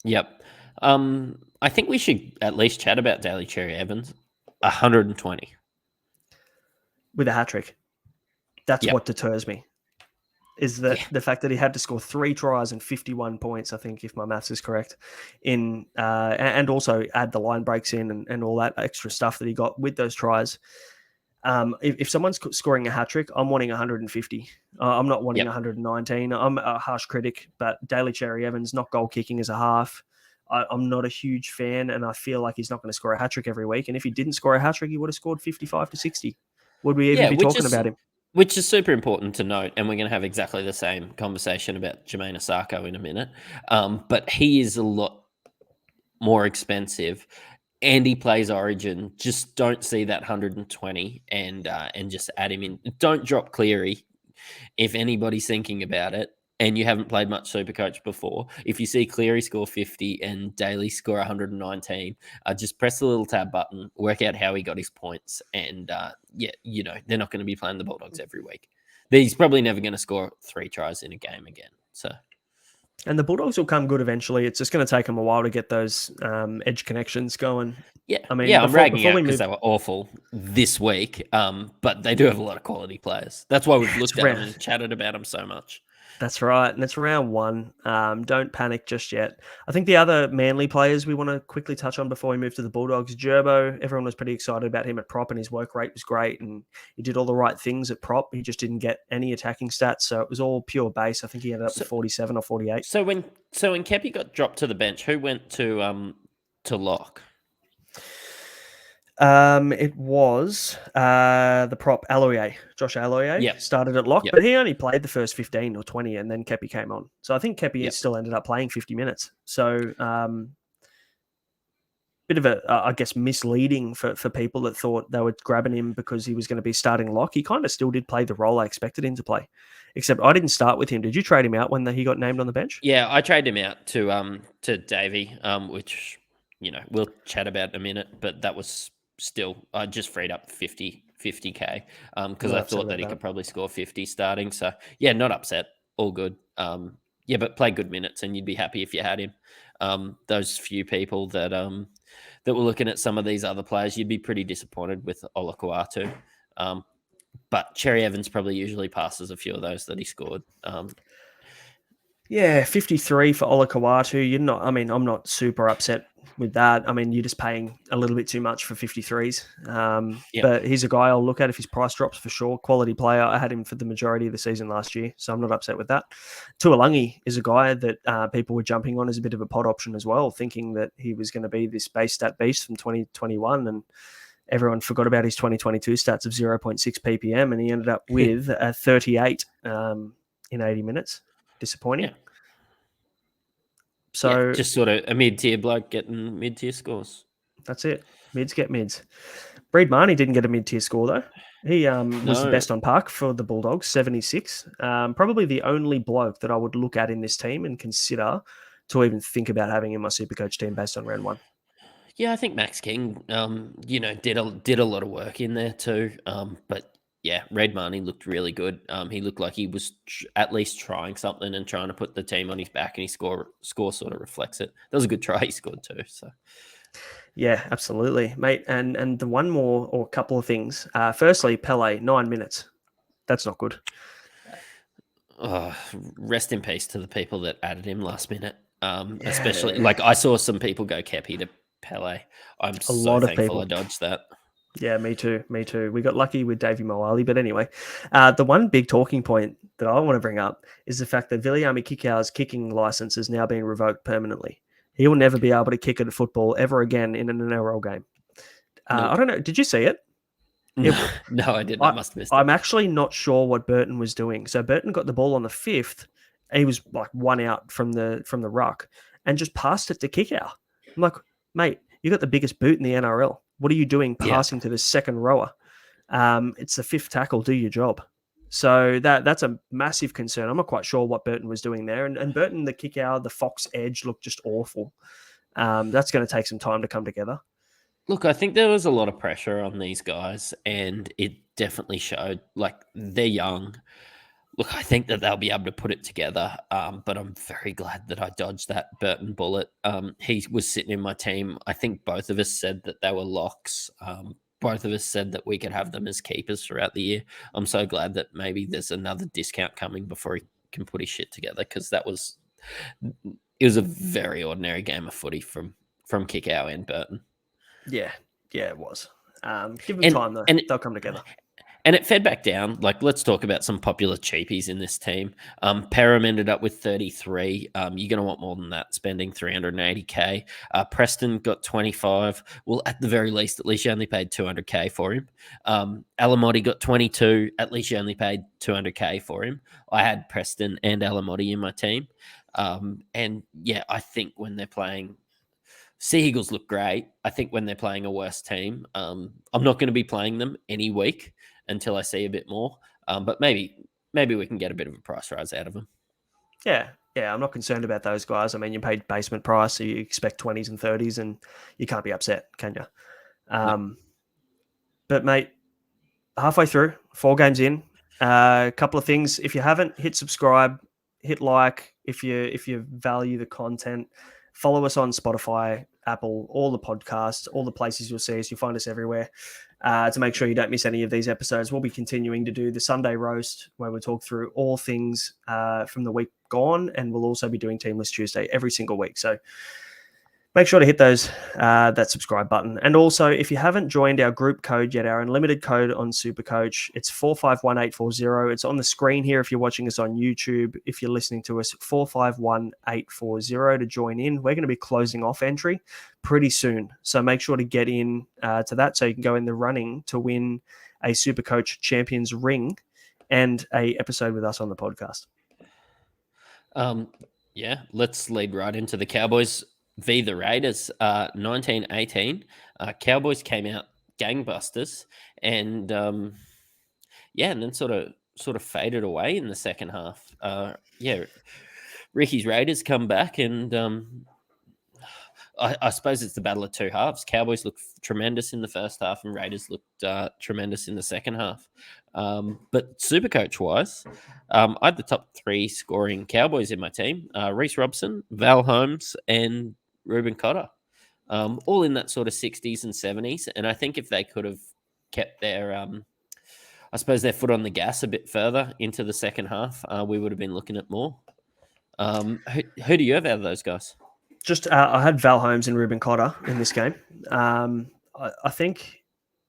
Yep. I think we should at least chat about Daly Cherry Evans. 120 with a hat trick. That's what deters me. Is that the fact that he had to score 3 tries and 51 points, I think, if my maths is correct, and also add the line breaks in and all that extra stuff that he got with those tries. If someone's scoring a hat trick, I'm wanting 150. I'm not wanting 119. I'm a harsh critic, but Daly Cherry Evans, not goal kicking as a half. I'm not a huge fan, and I feel like he's not going to score a hat trick every week. And if he didn't score a hat trick, he would have scored 55 to 60. Would we even be talking about him? Which is super important to note, and we're going to have exactly the same conversation about Jermaine Osako in a minute. But he is a lot more expensive, and he plays Origin. Just don't see that 120 and just add him in. Don't drop Cleary if anybody's thinking about it and you haven't played much Supercoach before. If you see Cleary score 50 and Daly score 119, just press the little tab button, work out how he got his points, and they're not going to be playing the Bulldogs every week. He's probably never going to score 3 tries in a game again. And the Bulldogs will come good eventually. It's just going to take them a while to get those edge connections going. Yeah, I'm ragging out because they were awful this week, but they do have a lot of quality players. That's why we've looked at them and chatted about them so much. That's right, and it's round 1. Don't panic just yet. I think the other Manly players we want to quickly touch on before we move to the Bulldogs, Gerbo, everyone was pretty excited about him at prop, and his work rate was great, and he did all the right things at prop. He just didn't get any attacking stats, so it was all pure base. I think he ended up with 47 or 48. So when Kepi got dropped to the bench, who went to lock? It was the prop Aloier, Josh Aloier, started at lock, but he only played the first 15 or 20, and then Kepi came on. So I think Kepi still ended up playing 50 minutes. So bit of a, I guess, misleading for people that thought they were grabbing him because he was going to be starting lock. He kind of still did play the role I expected him to play, except I didn't start with him. Did you trade him out when he got named on the bench? Yeah, I traded him out to Davey, which we'll chat about in a minute, but that was still, I just freed up 50K because I thought that he could probably score 50 starting. So yeah, not upset, all good. But play good minutes and you'd be happy if you had him. Those few people that were looking at some of these other players, you'd be pretty disappointed with Olakuatu. But Cherry Evans probably usually passes a few of those that he scored. 53 for Olakuatu. I'm not super upset with that. You're just paying a little bit too much for 53s. But he's a guy I'll look at if his price drops for sure. Quality player. I had him for the majority of the season last year, so I'm not upset with that. Tuolangi is a guy that people were jumping on as a bit of a pod option as well, thinking that he was going to be this base stat beast from 2021, and everyone forgot about his 2022 stats of 0.6 ppm, and he ended up with a 38 in 80 minutes. Disappointing. Yeah. So just sort of a mid-tier bloke getting mid-tier scores. That's it. Mids get mids. Breed Marnie didn't get a mid-tier score though. He was the best on park for the Bulldogs, 76. Probably the only bloke that I would look at in this team and consider to even think about having in my Supercoach team based on round 1. Yeah, I think Max King, did a lot of work in there too. But yeah, Red Marnie looked really good. He looked like he was at least trying something and trying to put the team on his back, and his score sort of reflects it. That was a good try he scored too. So yeah, absolutely, mate. And the one more or a couple of things. Firstly, Pele, 9 minutes. That's not good. Rest in peace to the people that added him last minute. Especially like I saw some people go Kepi to Pele. I'm so thankful I dodged that. Yeah, me too. We got lucky with Davey Moali, but anyway, the one big talking point that I want to bring up is the fact that Viliami Kikau's kicking license has now been revoked permanently. He will never be able to kick at football ever again in an NRL game. Nope. I don't know. Did you see it? No, I didn't. I must have missed it. I'm actually not sure what Burton was doing. So Burton got the ball on the 5th. He was like one out from the ruck and just passed it to kick out. I'm like, mate, you got the biggest boot in the NRL. What are you doing passing to the second rower? It's the 5th tackle. Do your job. So that's a massive concern. I'm not quite sure what Burton was doing there. And Burton, the kick out, the Fox edge looked just awful. That's going to take some time to come together. Look, I think there was a lot of pressure on these guys, and it definitely showed. Like, they're young. Look, I think that they'll be able to put it together, but I'm very glad that I dodged that Burton bullet. He was sitting in my team. I think both of us said that they were locks. Both of us said that we could have them as keepers throughout the year. I'm so glad that maybe there's another discount coming before he can put his shit together, because it was a very ordinary game of footy from Kickow and Burton. Yeah, it was. Give them time, though. They'll come together. And it fed back down. Like, let's talk about some popular cheapies in this team. Perham ended up with 33. You're going to want more than that, spending 380K. Preston got 25. Well, at the very least, at least you only paid 200K for him. Alamotti got 22. At least you only paid 200K for him. I had Preston and Alamotti in my team. And yeah, I think when they're playing, Sea Eagles look great. I think when they're playing a worse team, I'm not going to be playing them any week until I see a bit more. But maybe we can get a bit of a price rise out of them. Yeah, I'm not concerned about those guys. I mean, you paid basement price, so you expect 20s and 30s, and you can't be upset, can you? No. But, mate, halfway through, 4 games in, a couple of things. If you haven't, hit subscribe, hit like if you value the content. Follow us on Spotify, Apple, all the podcasts, all the places you'll see us. You'll find us everywhere to make sure you don't miss any of these episodes. We'll be continuing to do the Sunday roast, where we'll talk through all things from the week gone, and we'll also be doing Teamless Tuesday every single week. So make sure to hit that subscribe button. And also, if you haven't joined our group code yet, our unlimited code on Supercoach, it's 451840. It's on the screen here if you're watching us on YouTube. If you're listening to us, 451840 to join in. We're going to be closing off entry pretty soon. So make sure to get in to that so you can go in the running to win a Supercoach Champions ring and a episode with us on the podcast. Yeah, let's lead right into the Cowboys v. the Raiders, 19-18. Cowboys came out gangbusters, and and then sort of faded away in the second half. Ricky's Raiders come back, and I suppose it's the battle of two halves. Cowboys looked tremendous in the first half, and Raiders looked tremendous in the second half. But Supercoach-wise, I had the top 3 scoring Cowboys in my team: Reece Robson, Val Holmes, and Ruben Cotter, all in that sort of 60s and 70s. And I think if they could have kept their, I suppose, their foot on the gas a bit further into the second half, we would have been looking at more. Who do you have out of those guys? I had Val Holmes and Ruben Cotter in this game. I think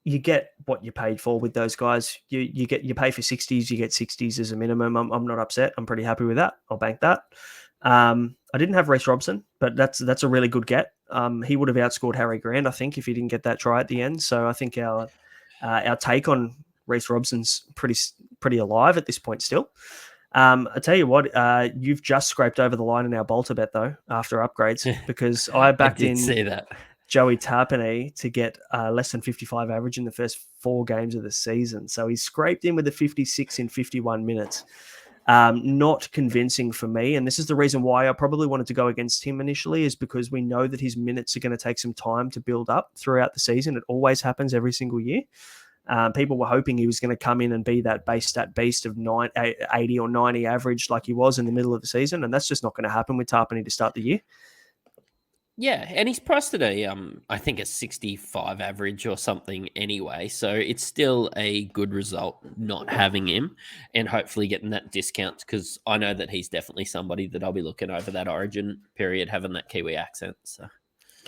you get what you paid for with those guys. You pay for 60s, you get 60s as a minimum. I'm not upset. I'm pretty happy with that. I'll bank that. I didn't have Reece Robson, but that's a really good get. He would have outscored Harry Grant, I think, if he didn't get that try at the end. So I think our take on Reece Robson's pretty alive at this point still. I tell you what, you've just scraped over the line in our Bolter bet though after upgrades, because I backed in see that. Joey Tarpanay to get less than 55 average in the first 4 games of the season. So he scraped in with a 56 in 51 minutes. Not convincing for me. And this is the reason why I probably wanted to go against him initially, is because we know that his minutes are going to take some time to build up throughout the season. It always happens every single year. People were hoping he was going to come in and be that base stat beast of 80 or 90 average like he was in the middle of the season. And that's just not going to happen with Tarpanay to start the year. Yeah, and he's priced at I think a 65 average or something anyway. So it's still a good result not having him, and hopefully getting that discount, because I know that he's definitely somebody that I'll be looking over that Origin period, having that Kiwi accent. So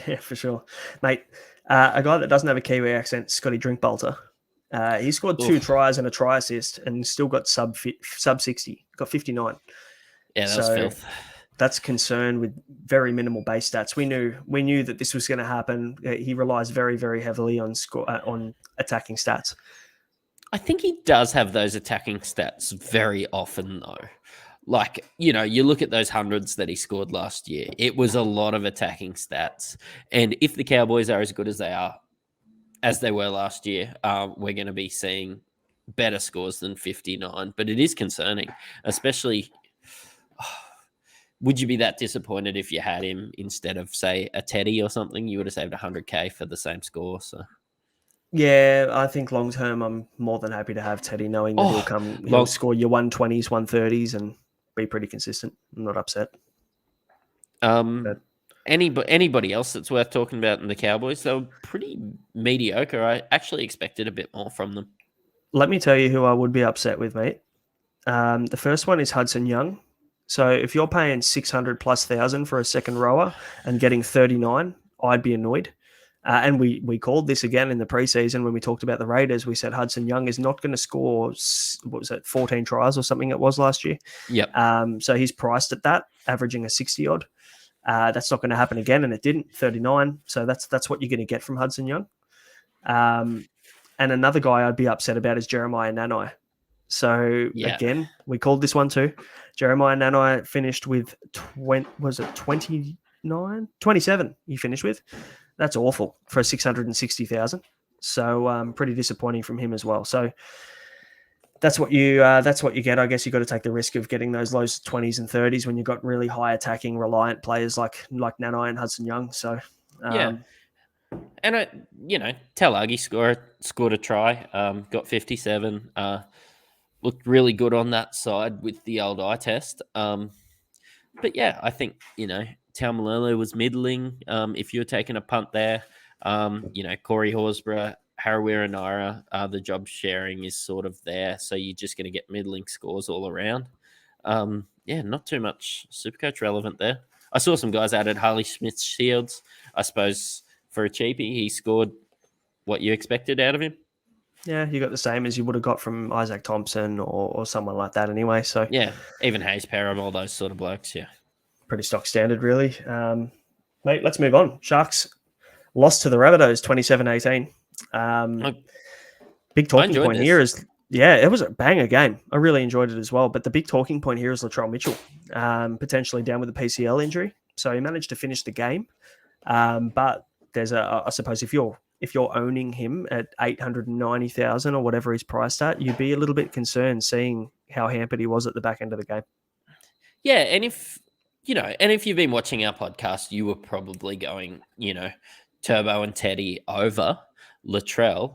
yeah, for sure, mate. A guy that doesn't have a Kiwi accent, Scotty Drinkbolter. He scored 2 tries and a try assist, and still got sub 60. Got 59. Yeah, that was filth. That's concern with very minimal base stats. We knew that this was going to happen. He relies very, very heavily on on attacking stats. I think he does have those attacking stats very often, though. Like, you look at those hundreds that he scored last year, it was a lot of attacking stats. And if the Cowboys are as good as they were last year, we're going to be seeing better scores than 59. But it is concerning, especially. Would you be that disappointed if you had him instead of, say, a Teddy or something? You would have saved 100K for the same score. So, yeah, I think long term, I'm more than happy to have Teddy, knowing that he'll score your 120s, 130s, and be pretty consistent. I'm not upset. Anybody else that's worth talking about in the Cowboys? They were pretty mediocre. I actually expected a bit more from them. Let me tell you who I would be upset with, mate. The first one is Hudson Young. So if you're paying 600 plus thousand for a second rower and getting 39, I'd be annoyed. And we called this again in the preseason when we talked about the Raiders. We said Hudson Young is not going to score, 14 tries or something it was last year. Yep. So he's priced at that, averaging a 60 odd. That's not going to happen again, and it didn't. 39. So that's what you're going to get from Hudson Young. And another guy I'd be upset about is Jeremiah Nanai. So again, we called this one too. Jeremiah Nanai finished with 27? He finished with. That's awful for 660,000. So pretty disappointing from him as well. So that's what you get. I guess you got to take the risk of getting those low 20s and 30s when you've got really high attacking reliant players like Nanai and Hudson Young. So and Talagi scored a try, got 57. Looked really good on that side with the old eye test. But yeah, I think, Taumalolo was middling. If you were taking a punt there, Corey Horsburgh, Harawira Naira, the job sharing is sort of there. So you're just going to get middling scores all around. Not too much Supercoach relevant there. I saw some guys added Harley Smith-Shields. I suppose for a cheapie, he scored what you expected out of him. Yeah, you got the same as you would have got from Isaac Thompson or someone like that anyway. So yeah, even Hayes Perham, all those sort of blokes, yeah. Pretty stock standard, really. Mate, let's move on. Sharks lost to the Rabbitohs 27-18. Big talking point here is, it was a banger game. I really enjoyed it as well. But the big talking point here is Latrell Mitchell, potentially down with a PCL injury. So he managed to finish the game. But there's I suppose if you're owning him at 890,000 or whatever he's priced at, you'd be a little bit concerned seeing how hampered he was at the back end of the game. Yeah, and if you've been watching our podcast, you were probably going, Turbo and Teddy over Latrell.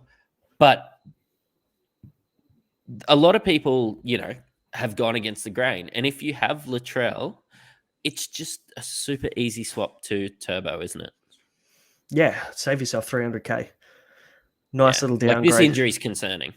But a lot of people, have gone against the grain. And if you have Latrell, it's just a super easy swap to Turbo, isn't it? Yeah, save yourself 300K. Nice little downgrade. Like, this injury is concerning.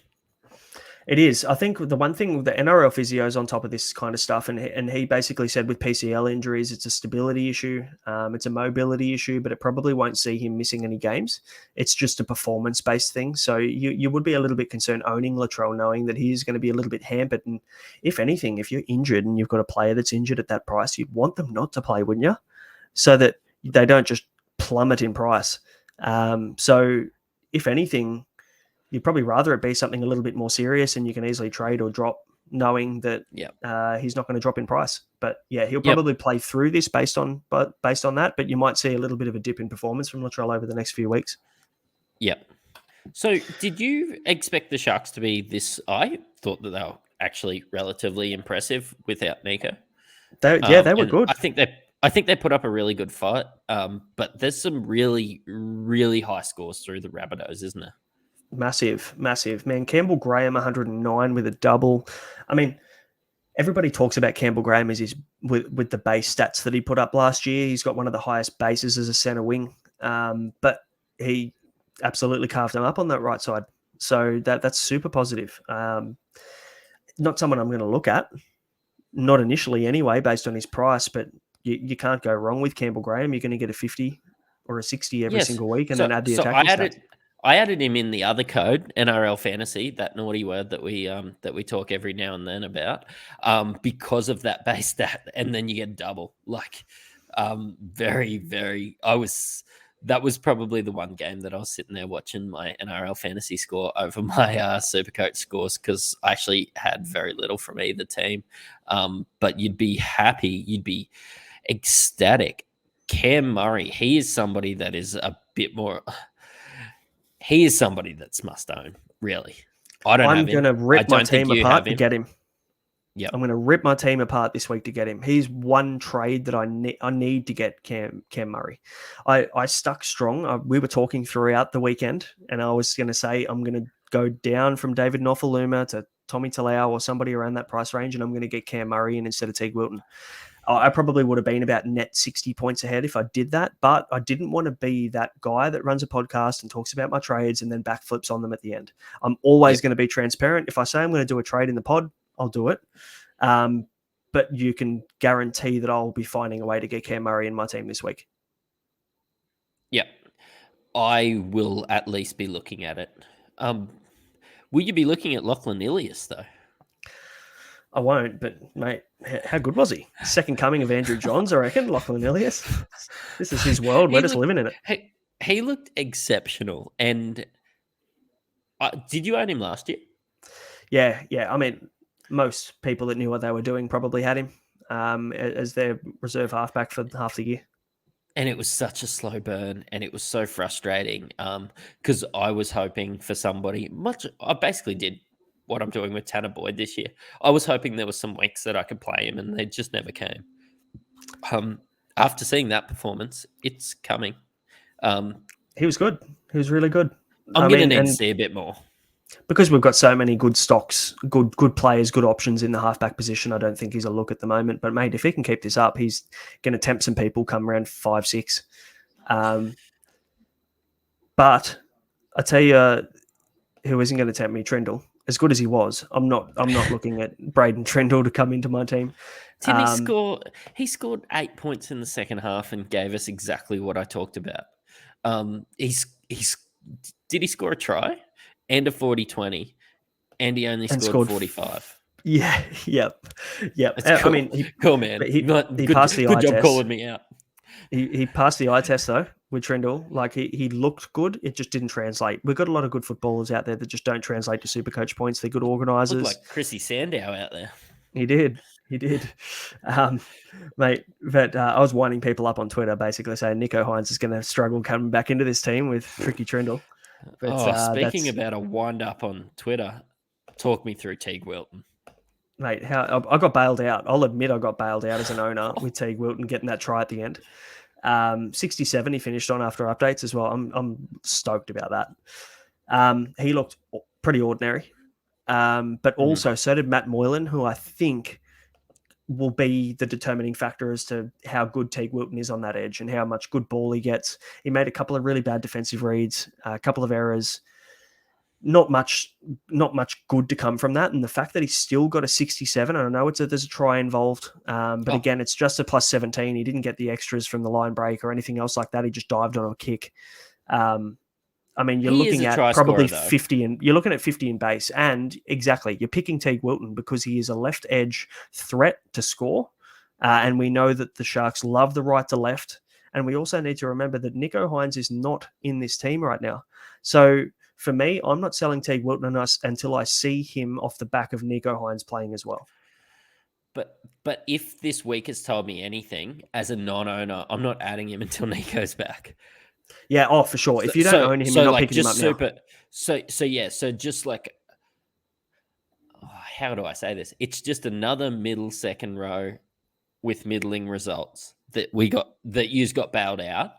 It is. I think the one thing, the NRL physio is on top of this kind of stuff, and he basically said with PCL injuries, it's a stability issue, it's a mobility issue, but it probably won't see him missing any games. It's just a performance-based thing. So you would be a little bit concerned owning Latrell, knowing that he's going to be a little bit hampered. And if anything, if you're injured and you've got a player that's injured at that price, you'd want them not to play, wouldn't you? So that they don't just plummet in price. So if anything, you'd probably rather it be something a little bit more serious and you can easily trade or drop, knowing that he's not going to drop in price. But yeah, he'll probably play through this based on that, but you might see a little bit of a dip in performance from Latrell over the next few weeks. Yep. So did you expect the Sharks to be this? I thought that they were actually relatively impressive without Nico. They were good. I think they put up a really good fight. But there's some really, really high scores through the Rabbitohs, isn't there? Massive. Man, Campbell Graham, 109 with a double. I mean, everybody talks about Campbell Graham as with the base stats that he put up last year. He's got one of the highest bases as a centre wing. But he absolutely carved him up on that right side. So that's super positive. Not someone I'm going to look at. Not initially anyway, based on his price, but you can't go wrong with Campbell Graham. You're going to get a 50 or a 60 every single week and then add the attacking stats. I added him in the other code, NRL Fantasy, that naughty word that we talk every now and then about, because of that base stat, and then you get double. Like, very, very. That was probably the one game that I was sitting there watching my NRL Fantasy score over my Supercoach scores, because I actually had very little from either team. But you'd be happy, you'd be ecstatic. Cam Murray, he is somebody that is a bit more. He is somebody that's must own, really. I don't I'm have him. going to rip my don't think team you apart have to him. get him. Yep. I'm going to rip my team apart this week to get him. He's one trade that I need to get Cam Murray. I stuck strong. We were talking throughout the weekend, and I was going to say I'm going to go down from David Nofaluma to Tommy Talau or somebody around that price range, and I'm going to get Cam Murray in instead of Teague Wilton. I probably would have been about net 60 points ahead if I did that, but I didn't want to be that guy that runs a podcast and talks about my trades and then backflips on them at the end. I'm always going to be transparent. If I say I'm going to do a trade in the pod, I'll do it. But you can guarantee that I'll be finding a way to get Cam Murray in my team this week. Yep. I will at least be looking at it. Will you be looking at Lachlan Ilias, though? I won't, but mate, how good was he? Second coming of Andrew Johns, I reckon. Lachlan Ilias. This is his world. We're just living in it. He looked exceptional. And did you own him last year? Yeah. I mean, most people that knew what they were doing probably had him as their reserve halfback for half the year. And it was such a slow burn, and it was so frustrating because I was hoping for somebody I basically did what I'm doing with Tanner Boyd this year. I was hoping there was some weeks that I could play him, and they just never came. After seeing that performance, it's coming. He was good. He was really good. I'm going to need to see a bit more. Because we've got so many good stocks, good players, good options in the halfback position, I don't think he's a look at the moment. But, mate, if he can keep this up, he's going to tempt some people come around 5-6. But I tell you who isn't going to tempt me, Trindle. As good as he was, I'm not looking at Braden Trindle to come into my team. He scored 8 points in the second half and gave us exactly what I talked about. Did he score a try and a 40-20, and he only scored 45? Yeah, yep. Cool. I mean, cool, man. He passed the eye test. Good job calling me out. He passed the eye test, though, with Trindle. Like, he looked good. It just didn't translate. We've got a lot of good footballers out there that just don't translate to Supercoach points. They're good organisers. Looked like Chrissy Sandow out there. He did. Mate, but I was winding people up on Twitter, basically saying Nico Hines is going to struggle coming back into this team with Tricky Trindle. But, speaking about a wind up on Twitter, talk me through Teague Wilton. Mate, how I got bailed out. I'll admit I got bailed out as an owner with Teague Wilton getting that try at the end. 67 he finished on after updates as well. I'm stoked about that. He looked pretty ordinary. But also so did Matt Moylan, who I think will be the determining factor as to how good Teague Wilton is on that edge and how much good ball he gets. He made a couple of really bad defensive reads, a couple of errors. Not much good to come from that. And the fact that he's still got a 67, and I know there's a try involved, but again, it's just a plus 17. He didn't get the extras from the line break or anything else like that. He just dived on a kick. I mean, you're looking at probably 50, and you're looking at 50 in base. And exactly, you're picking Teague Wilton because he is a left edge threat to score. And we know that the Sharks love the right to left. And we also need to remember that Nico Hines is not in this team right now. So for me, I'm not selling Teague Wilton until I see him off the back of Nico Hines playing as well. But if this week has told me anything, as a non-owner, I'm not adding him until Nico's back. Yeah, for sure. If you don't own him, you're not picking him up now. So just like, how do I say this? It's just another middle second row with middling results that you's got bailed out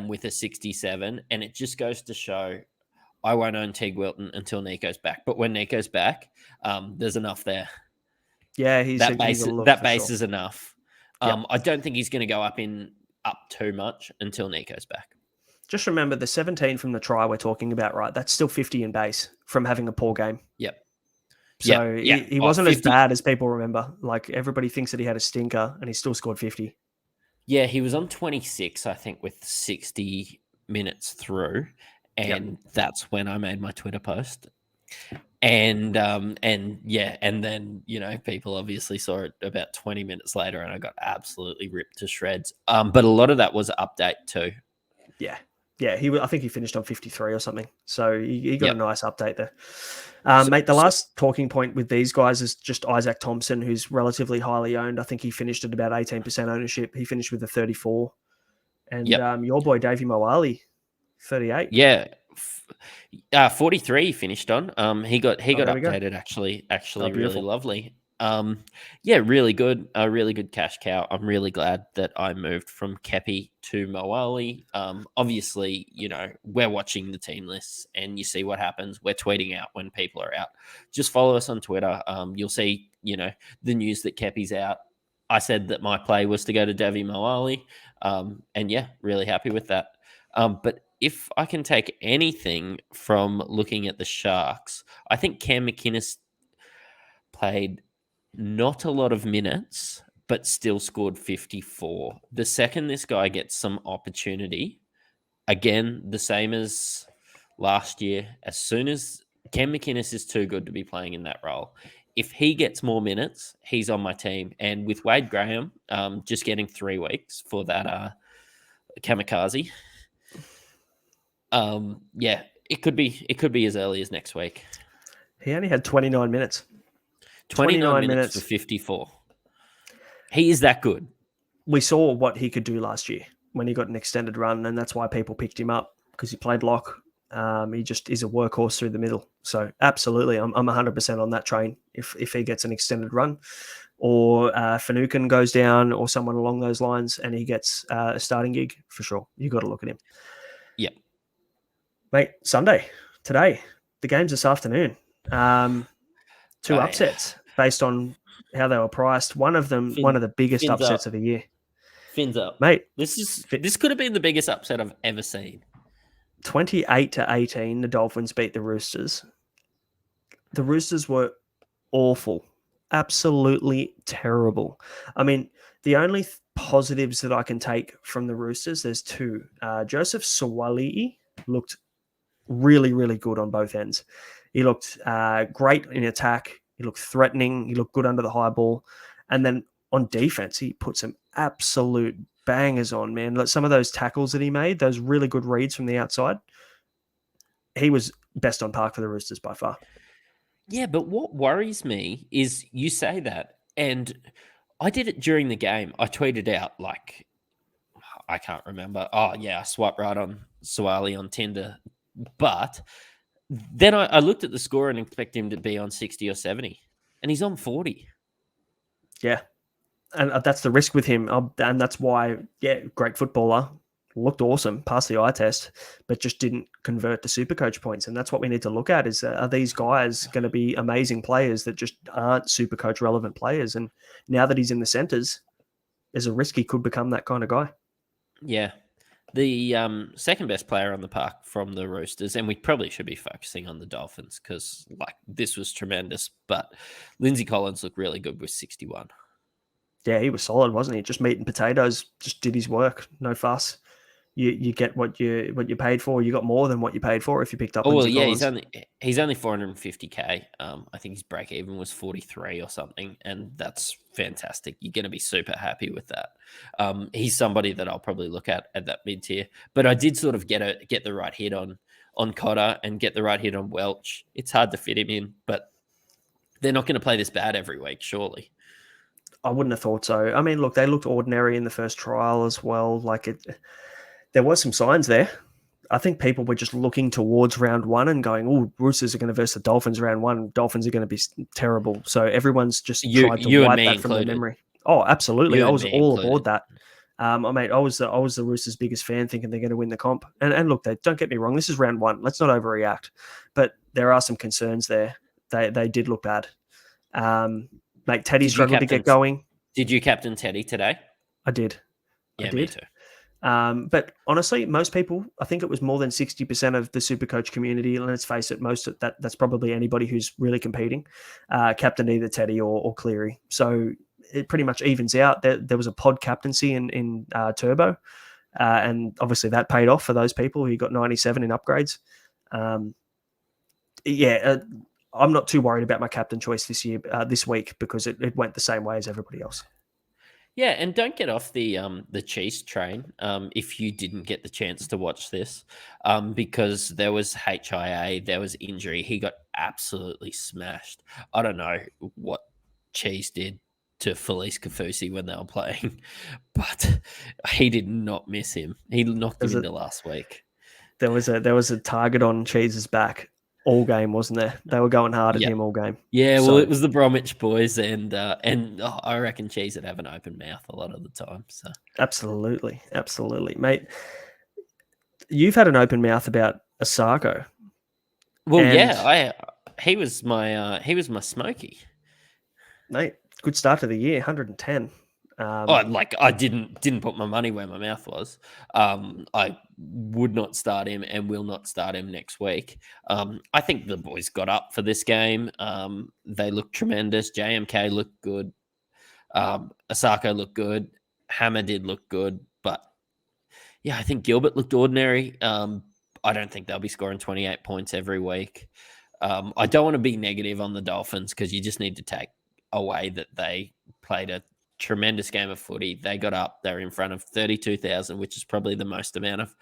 with a 67, and it just goes to show I won't own Teague Wilton until Nico's back. But when Nico's back, there's enough there. Yeah, that base is enough. I don't think he's going to go up too much until Nico's back. Just remember the 17 from the try we're talking about, right? That's still 50 in base from having a poor game. Yep. So he wasn't as bad as people remember. Like, everybody thinks that he had a stinker and he still scored 50. Yeah, he was on 26, I think, with 60 minutes through. and that's when I made my Twitter post. And then people obviously saw it about 20 minutes later, and I got absolutely ripped to shreds. But a lot of that was update too. Yeah. I think he finished on 53 or something. So he got Yep. a nice update there. Mate, the last talking point with these guys is just Isaac Thompson, who's relatively highly owned. I think he finished at about 18% ownership. He finished with a 34. And your boy, Davey Moali, 38. Yeah. 43 finished on. He got updated actually really lovely. Really good. A really good cash cow. I'm really glad that I moved from Kepi to Moali. Obviously, we're watching the team lists and you see what happens. We're tweeting out when people are out. Just follow us on Twitter. You'll see, the news that Kepi's out. I said that my play was to go to Davey Moali. Really happy with that. But if I can take anything from looking at the Sharks, I think Cam McInnes played not a lot of minutes, but still scored 54. The second this guy gets some opportunity, again, the same as last year, as soon as Cam McInnes is too good to be playing in that role. If he gets more minutes, he's on my team. And with Wade Graham just getting 3 weeks for that kamikaze, it could be as early as next week. He only had 29 minutes. 29 minutes for 54. He is that good. We saw what he could do last year when he got an extended run, and that's why people picked him up, because he played lock. He just is a workhorse through the middle. So absolutely, I'm 100% on that train. If he gets an extended run, or Finucane goes down, or someone along those lines, and he gets a starting gig, for sure, you got to look at him. Yep. Mate, Sunday, today, the game's this afternoon. Two upsets based on how they were priced. One of them, one of the biggest upsets of the year. Fins up. Mate. This could have been the biggest upset I've ever seen. 28-18, the Dolphins beat the Roosters. The Roosters were awful. Absolutely terrible. I mean, the only positives that I can take from the Roosters, there's two. Joseph Suaalii looked really, really good on both ends. He looked great in attack. He looked threatening. He looked good under the high ball. And then on defense, he put some absolute bangers on, man. Like some of those tackles that he made, those really good reads from the outside, he was best on park for the Roosters by far. Yeah, but what worries me is you say that, and I did it during the game. I tweeted out, I can't remember. Oh, yeah, I swiped right on Suaalii on Tinder. But then I looked at the score and expect him to be on 60 or 70, and he's on 40. Yeah, and that's the risk with him. And that's why, great footballer, looked awesome, passed the eye test, but just didn't convert to Supercoach points. And that's what we need to look at is, are these guys going to be amazing players that just aren't Supercoach relevant players? And now that he's in the centres, there's a risk he could become that kind of guy. Yeah. The second best player on the park from the Roosters, and we probably should be focusing on the Dolphins because this was tremendous, but Lindsay Collins looked really good with 61. Yeah, he was solid, wasn't he? Just meat and potatoes, just did his work, no fuss. You get what you paid for. You got more than what you paid for if you picked up. Oh, Lindsay well, Collins. he's only 450k. I think his break even was 43 or something, and that's fantastic. You're going to be super happy with that. He's somebody that I'll probably look at that mid tier. But I did sort of get the right hit on Cotter and get the right hit on Welch. It's hard to fit him in, but they're not going to play this bad every week, surely. I wouldn't have thought so. I mean, look, they looked ordinary in the first trial as well. There was some signs there. I think people were just looking towards round one and going, "Oh, Roosters are going to verse the Dolphins round one. Dolphins are going to be terrible." So everyone's just tried to wipe that from their memory. Oh, absolutely. I was all aboard that. I was the Roosters' biggest fan, thinking they're going to win the comp. And look, don't get me wrong. This is round one. Let's not overreact. But there are some concerns there. They did look bad. Mate, Teddy struggled to get going. Did you captain Teddy today? I did. Yeah, I did. Me too. But honestly, most people, I think it was more than 60% of the Supercoach community, and let's face it, most of that's probably anybody who's really competing, captain either Teddy or Cleary. So it pretty much evens out. There was a pod captaincy in Turbo, And obviously that paid off for those people who got 97 in upgrades. I'm not too worried about my captain choice this week, because it went the same way as everybody else. Yeah, and don't get off the Chiefs train if you didn't get the chance to watch this, because there was HIA, there was injury. He got absolutely smashed. I don't know what Cheese did to Felice Kafusi when they were playing, but he did not miss him. He knocked him into last week. There was a target on Cheese's back all game, wasn't there? They were going hard at him all game. Yeah, well, it was the Bromwich boys, and I reckon Cheese would have an open mouth a lot of the time. So absolutely, mate. You've had an open mouth about Osako. Well, he was my Smokey. Mate, good start to the year, 110. I didn't put my money where my mouth was. I would not start him and will not start him next week. I think the boys got up for this game. They looked tremendous. JMK looked good. Osako looked good. Hammer did look good, but yeah, I think Gilbert looked ordinary. I don't think they'll be scoring 28 points every week. I don't want to be negative on the Dolphins, because you just need to take away that they played a tremendous game of footy. They got up. They're in front of 32,000, which is probably the most amount of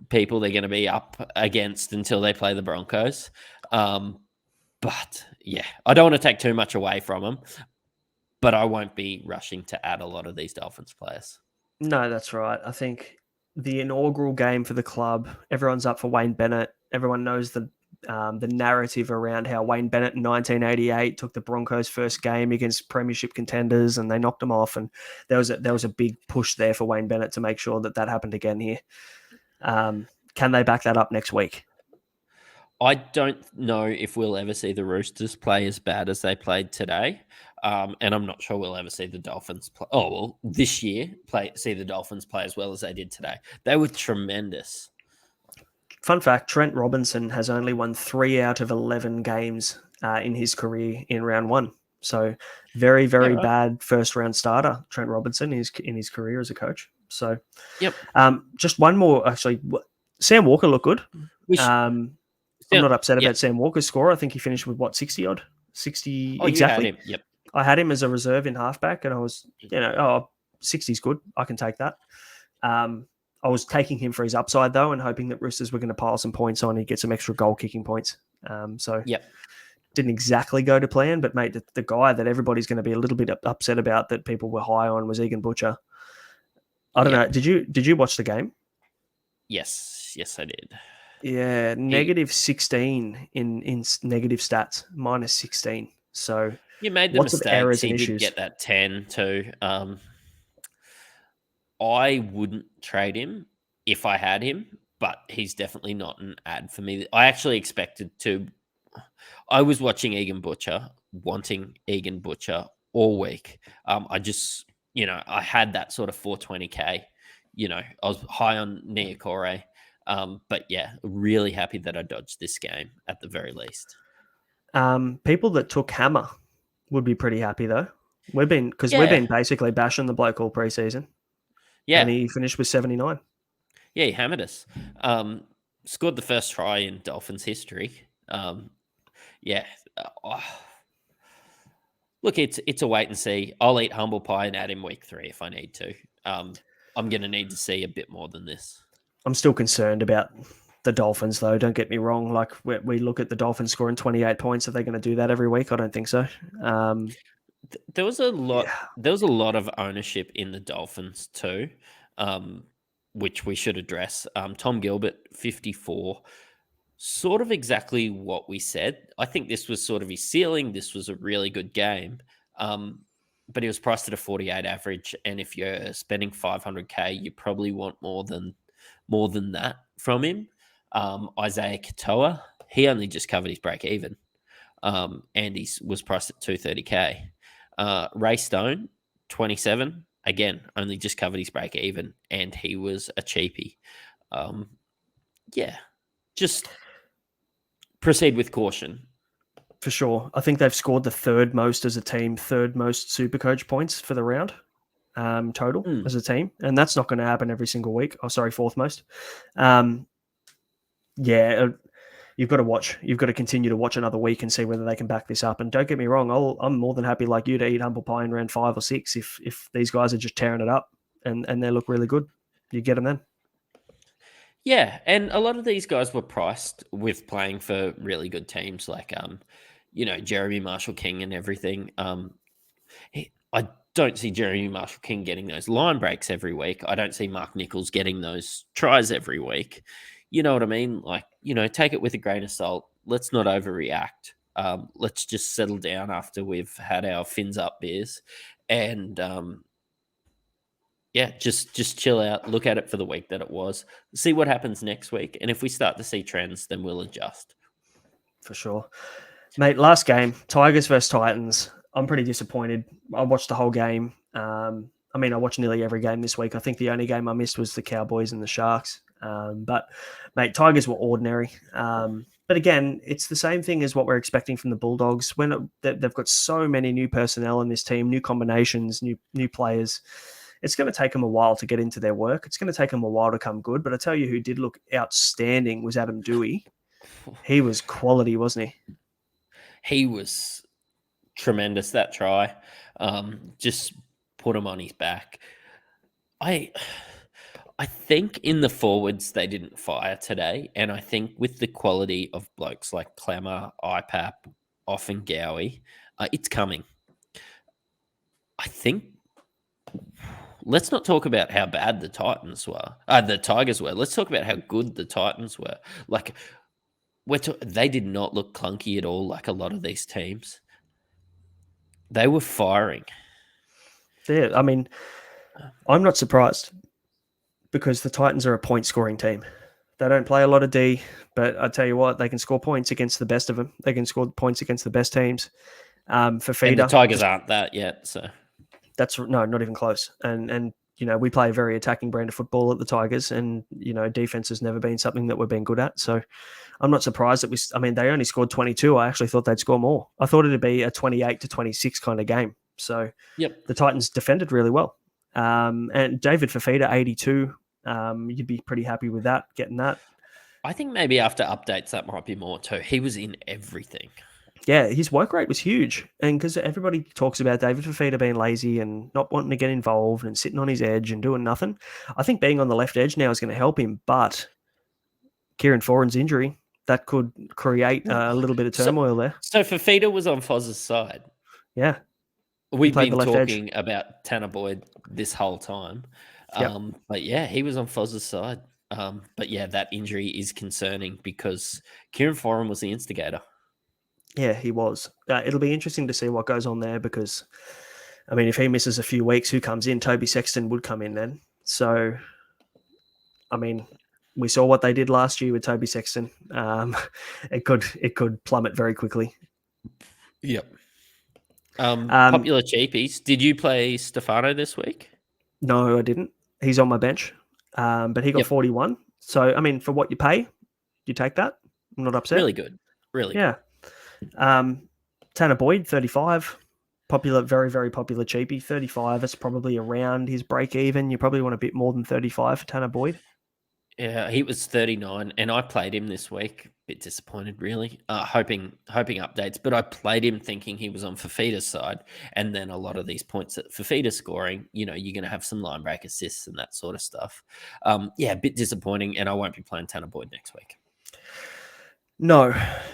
people they're going to be up against until they play the Broncos. But yeah, I don't want to take too much away from them, but I won't be rushing to add a lot of these Dolphins players. No, that's right. I think the inaugural game for the club, everyone's up for Wayne Bennett. Everyone knows the narrative around how Wayne Bennett in 1988 took the Broncos' first game against premiership contenders and they knocked them off. And there was a big push there for Wayne Bennett to make sure that happened again here. Can they back that up next week? I don't know if we'll ever see the Roosters play as bad as they played today. And I'm not sure we'll ever see the Dolphins play. Oh, well, this year, see the Dolphins play as well as they did today. They were tremendous. Fun fact, Trent Robinson has only won 3 out of 11 games in his career in round one. So very, very bad first round starter, Trent Robinson, is in his career as a coach. So yep. Just one more, actually. Sam Walker looked good. I'm not upset about Sam Walker's score. I think he finished with 60 odd? 60 exactly. You had him. Yep. I had him as a reserve in halfback, and I was, 60 is good. I can take that. I was taking him for his upside, though, and hoping that Roosters were going to pile some points on. He'd get some extra goal kicking points. Didn't exactly go to plan, but mate, the guy that everybody's going to be a little bit upset about that people were high on was Egan Butcher. I don't know. Did you watch the game? Yes, I did. Yeah, negative 16 in negative stats, minus 16. So you made the mistakes. He did get that 10 too. I wouldn't trade him if I had him, but he's definitely not an ad for me. I actually expected to. I was watching Egan Butcher, wanting Egan Butcher all week. I just, I had that sort of 420K. I was high on Niokore. But yeah, really happy that I dodged this game at the very least. People that took Hammer would be pretty happy though. We've been basically bashing the bloke all preseason. Yeah. And he finished with 79. Yeah, he hammered us. Scored the first try in Dolphins history. Look, it's a wait and see. I'll eat humble pie and add him week 3 if I need to. I'm going to need to see a bit more than this. I'm still concerned about the Dolphins, though. Don't get me wrong. Like we look at the Dolphins scoring 28 points. Are they going to do that every week? I don't think so. There was a lot. Yeah. There was a lot of ownership in the Dolphins too, which we should address. Tom Gilbert, 54, sort of exactly what we said. I think this was sort of his ceiling. This was a really good game, but he was priced at a 48 average. And if you're spending 500K, you probably want more than that from him. Isaiah Katoa, he only just covered his break even, and he was priced at 230K. Ray Stone, 27, again, only just covered his break even, and he was a cheapie. Just proceed with caution. For sure. I think they've scored the third most as a team, third most Supercoach points for the round. total as a team, and that's not going to happen every single week. Oh, sorry, fourth most. You've got to watch. You've got to continue to watch another week and see whether they can back this up. And don't get me wrong, I'm more than happy, like you, to eat humble pie in round 5 or 6 if these guys are just tearing it up and they look really good. You get them then. Yeah, and a lot of these guys were priced with playing for really good teams like Jeremy Marshall King and everything. I don't see Jeremy Marshall King getting those line breaks every week. I don't see Mark Nichols getting those tries every week. You know what I mean? Like, take it with a grain of salt. Let's not overreact. Let's just settle down after we've had our fins up beers and just chill out, look at it for the week that it was, see what happens next week. And if we start to see trends, then we'll adjust. For sure. Mate, last game, Tigers versus Titans. I'm pretty disappointed. I watched the whole game. I watched nearly every game this week. I think the only game I missed was the Cowboys and the Sharks. But, mate, Tigers were ordinary. But again, it's the same thing as what we're expecting from the Bulldogs. When they've got so many new personnel in this team, new combinations, new players. It's going to take them a while to get into their work. It's going to take them a while to come good. But I tell you who did look outstanding was Adam Dewey. He was quality, wasn't he? He was tremendous, that try. Just put him on his back. I think in the forwards they didn't fire today, and I think with the quality of blokes like Clemmer, IPAP, Offen Gowie, it's coming. I think let's not talk about how bad the Tigers were. Let's talk about how good the Titans were. Like, they did not look clunky at all like a lot of these teams. They were firing. Yeah, I mean, I'm not surprised because the Titans are a point-scoring team. They don't play a lot of D, but I tell you what, they can score points against the best of them. They can score points against the best teams. For Feeder, and the Tigers aren't that yet, so not even close. And we play a very attacking brand of football at the Tigers, and defense has never been something that we've been good at. So I'm not surprised that they only scored 22. I actually thought they'd score more. I thought it'd be a 28-26 kind of game. So The Titans defended really well. And David Fafita, 82. You'd be pretty happy with that, getting that. I think maybe after updates that might be more too. He was in everything. Yeah, his work rate was huge. And because everybody talks about David Fafita being lazy and not wanting to get involved and sitting on his edge and doing nothing, I think being on the left edge now is going to help him. But Kieran Foran's injury, that could create a little bit of turmoil there. So Fafita was on Foz's side. Yeah. We've been talking about Tanner Boyd this whole time. But yeah, he was on Foz's side. But yeah, that injury is concerning because Kieran Foran was the instigator. Yeah, he was. It'll be interesting to see what goes on there because, I mean, if he misses a few weeks, who comes in? Toby Sexton would come in then. So, I mean, we saw what they did last year with Toby Sexton. It could plummet very quickly. Yep. Popular cheapies. Did you play Stefano this week? No, I didn't. He's on my bench, but he got 41. So, I mean, for what you pay, you take that. I'm not upset. Really good. Really good. Tanner Boyd, 35. Popular, very, very popular cheapie. 35. It's probably around his break even. You probably want a bit more than 35 for Tanner Boyd. Yeah, he was 39, and I played him this week. Bit disappointed, really. Hoping updates, but I played him thinking he was on Fafita's side, and then a lot of these points that Fafita's scoring, you're going to have some line break assists and that sort of stuff. A bit disappointing, and I won't be playing Tanner Boyd next week. No.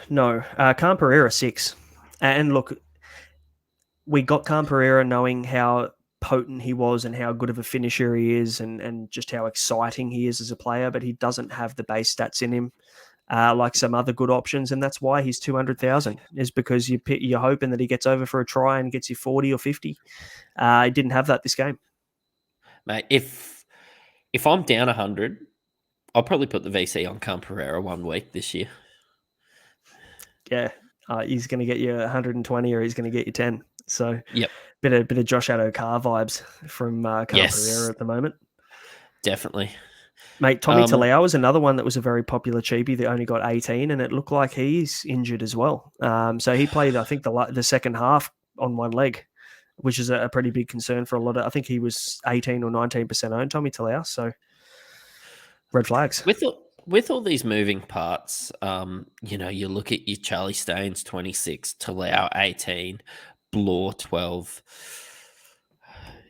Khan Pereira, 6. And look, we got Khan Pereira knowing how potent he was and how good of a finisher he is and just how exciting he is as a player, but he doesn't have the base stats in him like some other good options, and that's why he's 200,000 is because you're hoping that he gets over for a try and gets you 40 or 50. He didn't have that this game. Mate, if I'm down 100, I'll probably put the VC on Khan Pereira 1 week this year. Yeah, he's going to get you 120 or he's going to get you 10. So bit of Josh Adokar vibes from Khan Pereira at the moment. Definitely. Mate, Tommy Talau was another one that was a very popular cheapie that only got 18, and it looked like he's injured as well. So he played, I think, the second half on one leg. which is a pretty big concern for a lot of. I think he was 18 or 19% owned, Tommy Talau. So red flags. With all these moving parts, you look at your Charlie Staines 26, Talau 18, Blore 12.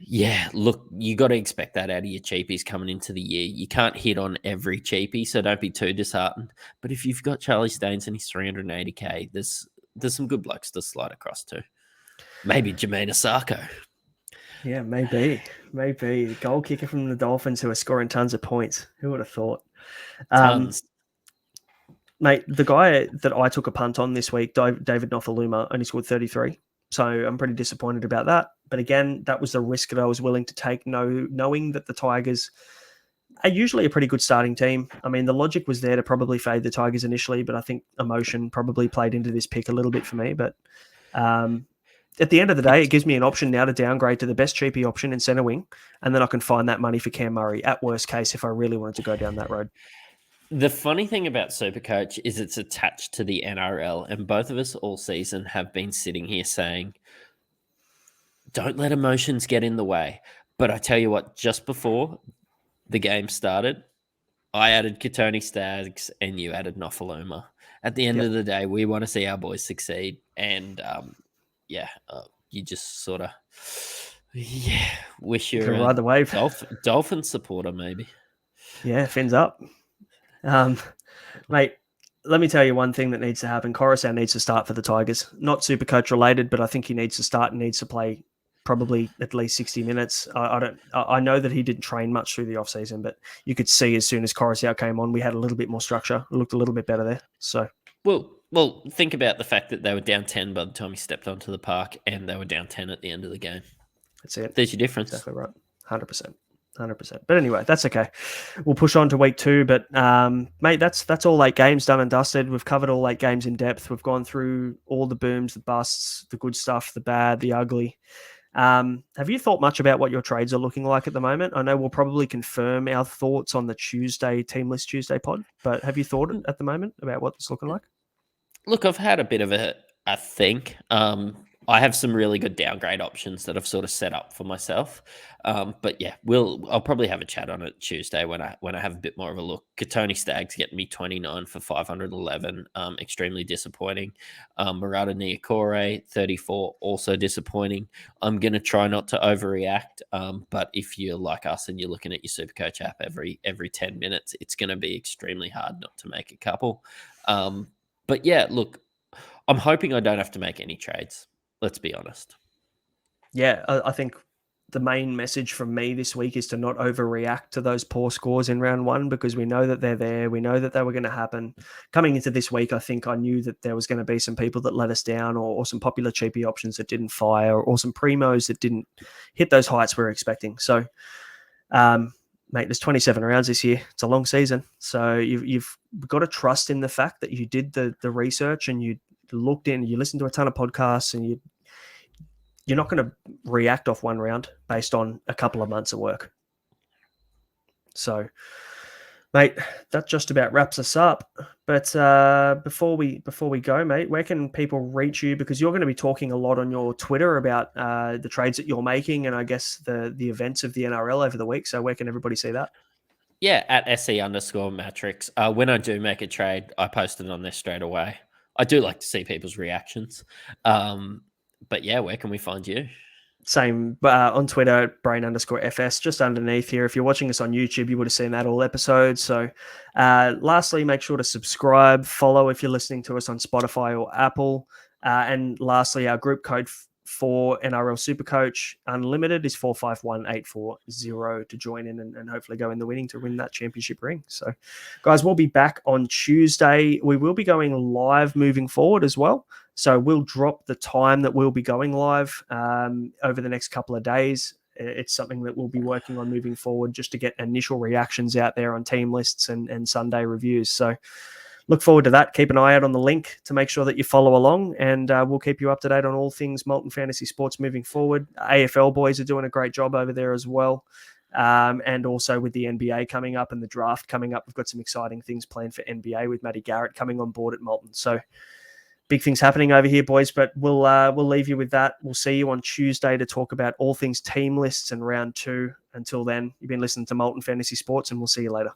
Yeah, look, you got to expect that out of your cheapies coming into the year. You can't hit on every cheapie, so don't be too disheartened. But if you've got Charlie Staines and he's 380k, there's some good blokes to slide across to. Maybe Jermaine Asako. Yeah, maybe. Goal kicker from the Dolphins who are scoring tons of points. Who would have thought? Tons. Mate, the guy that I took a punt on this week, David Nofaluma, only scored 33. So I'm pretty disappointed about that. But again, that was the risk that I was willing to take, knowing that the Tigers are usually a pretty good starting team. I mean, the logic was there to probably fade the Tigers initially, but I think emotion probably played into this pick a little bit for me. But at the end of the day, it gives me an option now to downgrade to the best cheapie option in centre wing, and then I can find that money for Cam Murray at worst case if I really wanted to go down that road. The funny thing about Supercoach is it's attached to the NRL, and both of us all season have been sitting here saying, don't let emotions get in the way. But I tell you what, just before the game started, I added Katoni Staggs and you added Nofaluma. At the end of the day, we want to see our boys succeed. And you just sort of, wish you're ride the wave. Dolphin supporter, maybe. Yeah, fins up. Mate, let me tell you one thing that needs to happen. Coruscant needs to start for the Tigers. Not Supercoach related, but I think he needs to start and needs to play probably at least 60 minutes. I know that he didn't train much through the off-season, but you could see as soon as Coruscant came on, we had a little bit more structure. It looked a little bit better there. So, well, think about the fact that they were down 10 by the time he stepped onto the park, and they were down 10 at the end of the game. That's it. There's your difference. Exactly right. 100%. But anyway, that's okay. We'll push on to week 2. But mate, that's all 8 games done and dusted. We've covered all 8 games in depth. We've gone through all the booms, the busts, the good stuff, the bad, the ugly. Have you thought much about what your trades are looking like at the moment? I know we'll probably confirm our thoughts on the Team List Tuesday pod, but have you thought at the moment about what it's looking like? Look, I've had a bit of a think. I have some really good downgrade options that I've sort of set up for myself. But yeah, I'll probably have a chat on it Tuesday when I have a bit more of a look. Katoni Staggs getting me 29 for 511, extremely disappointing. Murata Niokore 34, also disappointing. I'm gonna try not to overreact, but if you're like us and you're looking at your Supercoach app every 10 minutes, it's gonna be extremely hard not to make a couple. But yeah, look, I'm hoping I don't have to make any trades. Let's be honest. Yeah, I think the main message from me this week is to not overreact to those poor scores in round 1, because we know that they're there. We know that they were going to happen. Coming into this week, I think I knew that there was going to be some people that let us down, or some popular cheapie options that didn't fire, or some primos that didn't hit those heights we were expecting. So, mate, there's 27 rounds this year. It's a long season. So you've got to trust in the fact that you did the research and you looked in, you listened to a ton of podcasts, and you're not going to react off one round based on a couple of months of work. So, mate, that just about wraps us up. But before we go, mate, where can people reach you? Because you're going to be talking a lot on your Twitter about the trades that you're making, and I guess the events of the NRL over the week. So where can everybody see that? Yeah, at SE_Matrix. When I do make a trade, I post it on there straight away. I do like to see people's reactions. But yeah, where can we find you? Same on Twitter, Brain_FS, just underneath here. If you're watching us on YouTube, you would have seen that all episodes. So lastly, make sure to subscribe, follow if you're listening to us on Spotify or Apple. And lastly, our group code for NRL Supercoach Unlimited is 451840 to join in and hopefully go in the winning to win that championship ring. So, guys, we'll be back on Tuesday. We will be going live moving forward as well. So we'll drop the time that we'll be going live over the next couple of days. It's something that we'll be working on moving forward just to get initial reactions out there on team lists and Sunday reviews. So look forward to that. Keep an eye out on the link to make sure that you follow along, and we'll keep you up to date on all things Molten Fantasy Sports moving forward. AFL boys are doing a great job over there as well. And also with the NBA coming up and the draft coming up, we've got some exciting things planned for NBA with Matty Garrett coming on board at Molten. So, big things happening over here, boys. But we'll leave you with that. We'll see you on Tuesday to talk about all things team lists and round 2. Until then, you've been listening to Molten Fantasy Sports, and we'll see you later.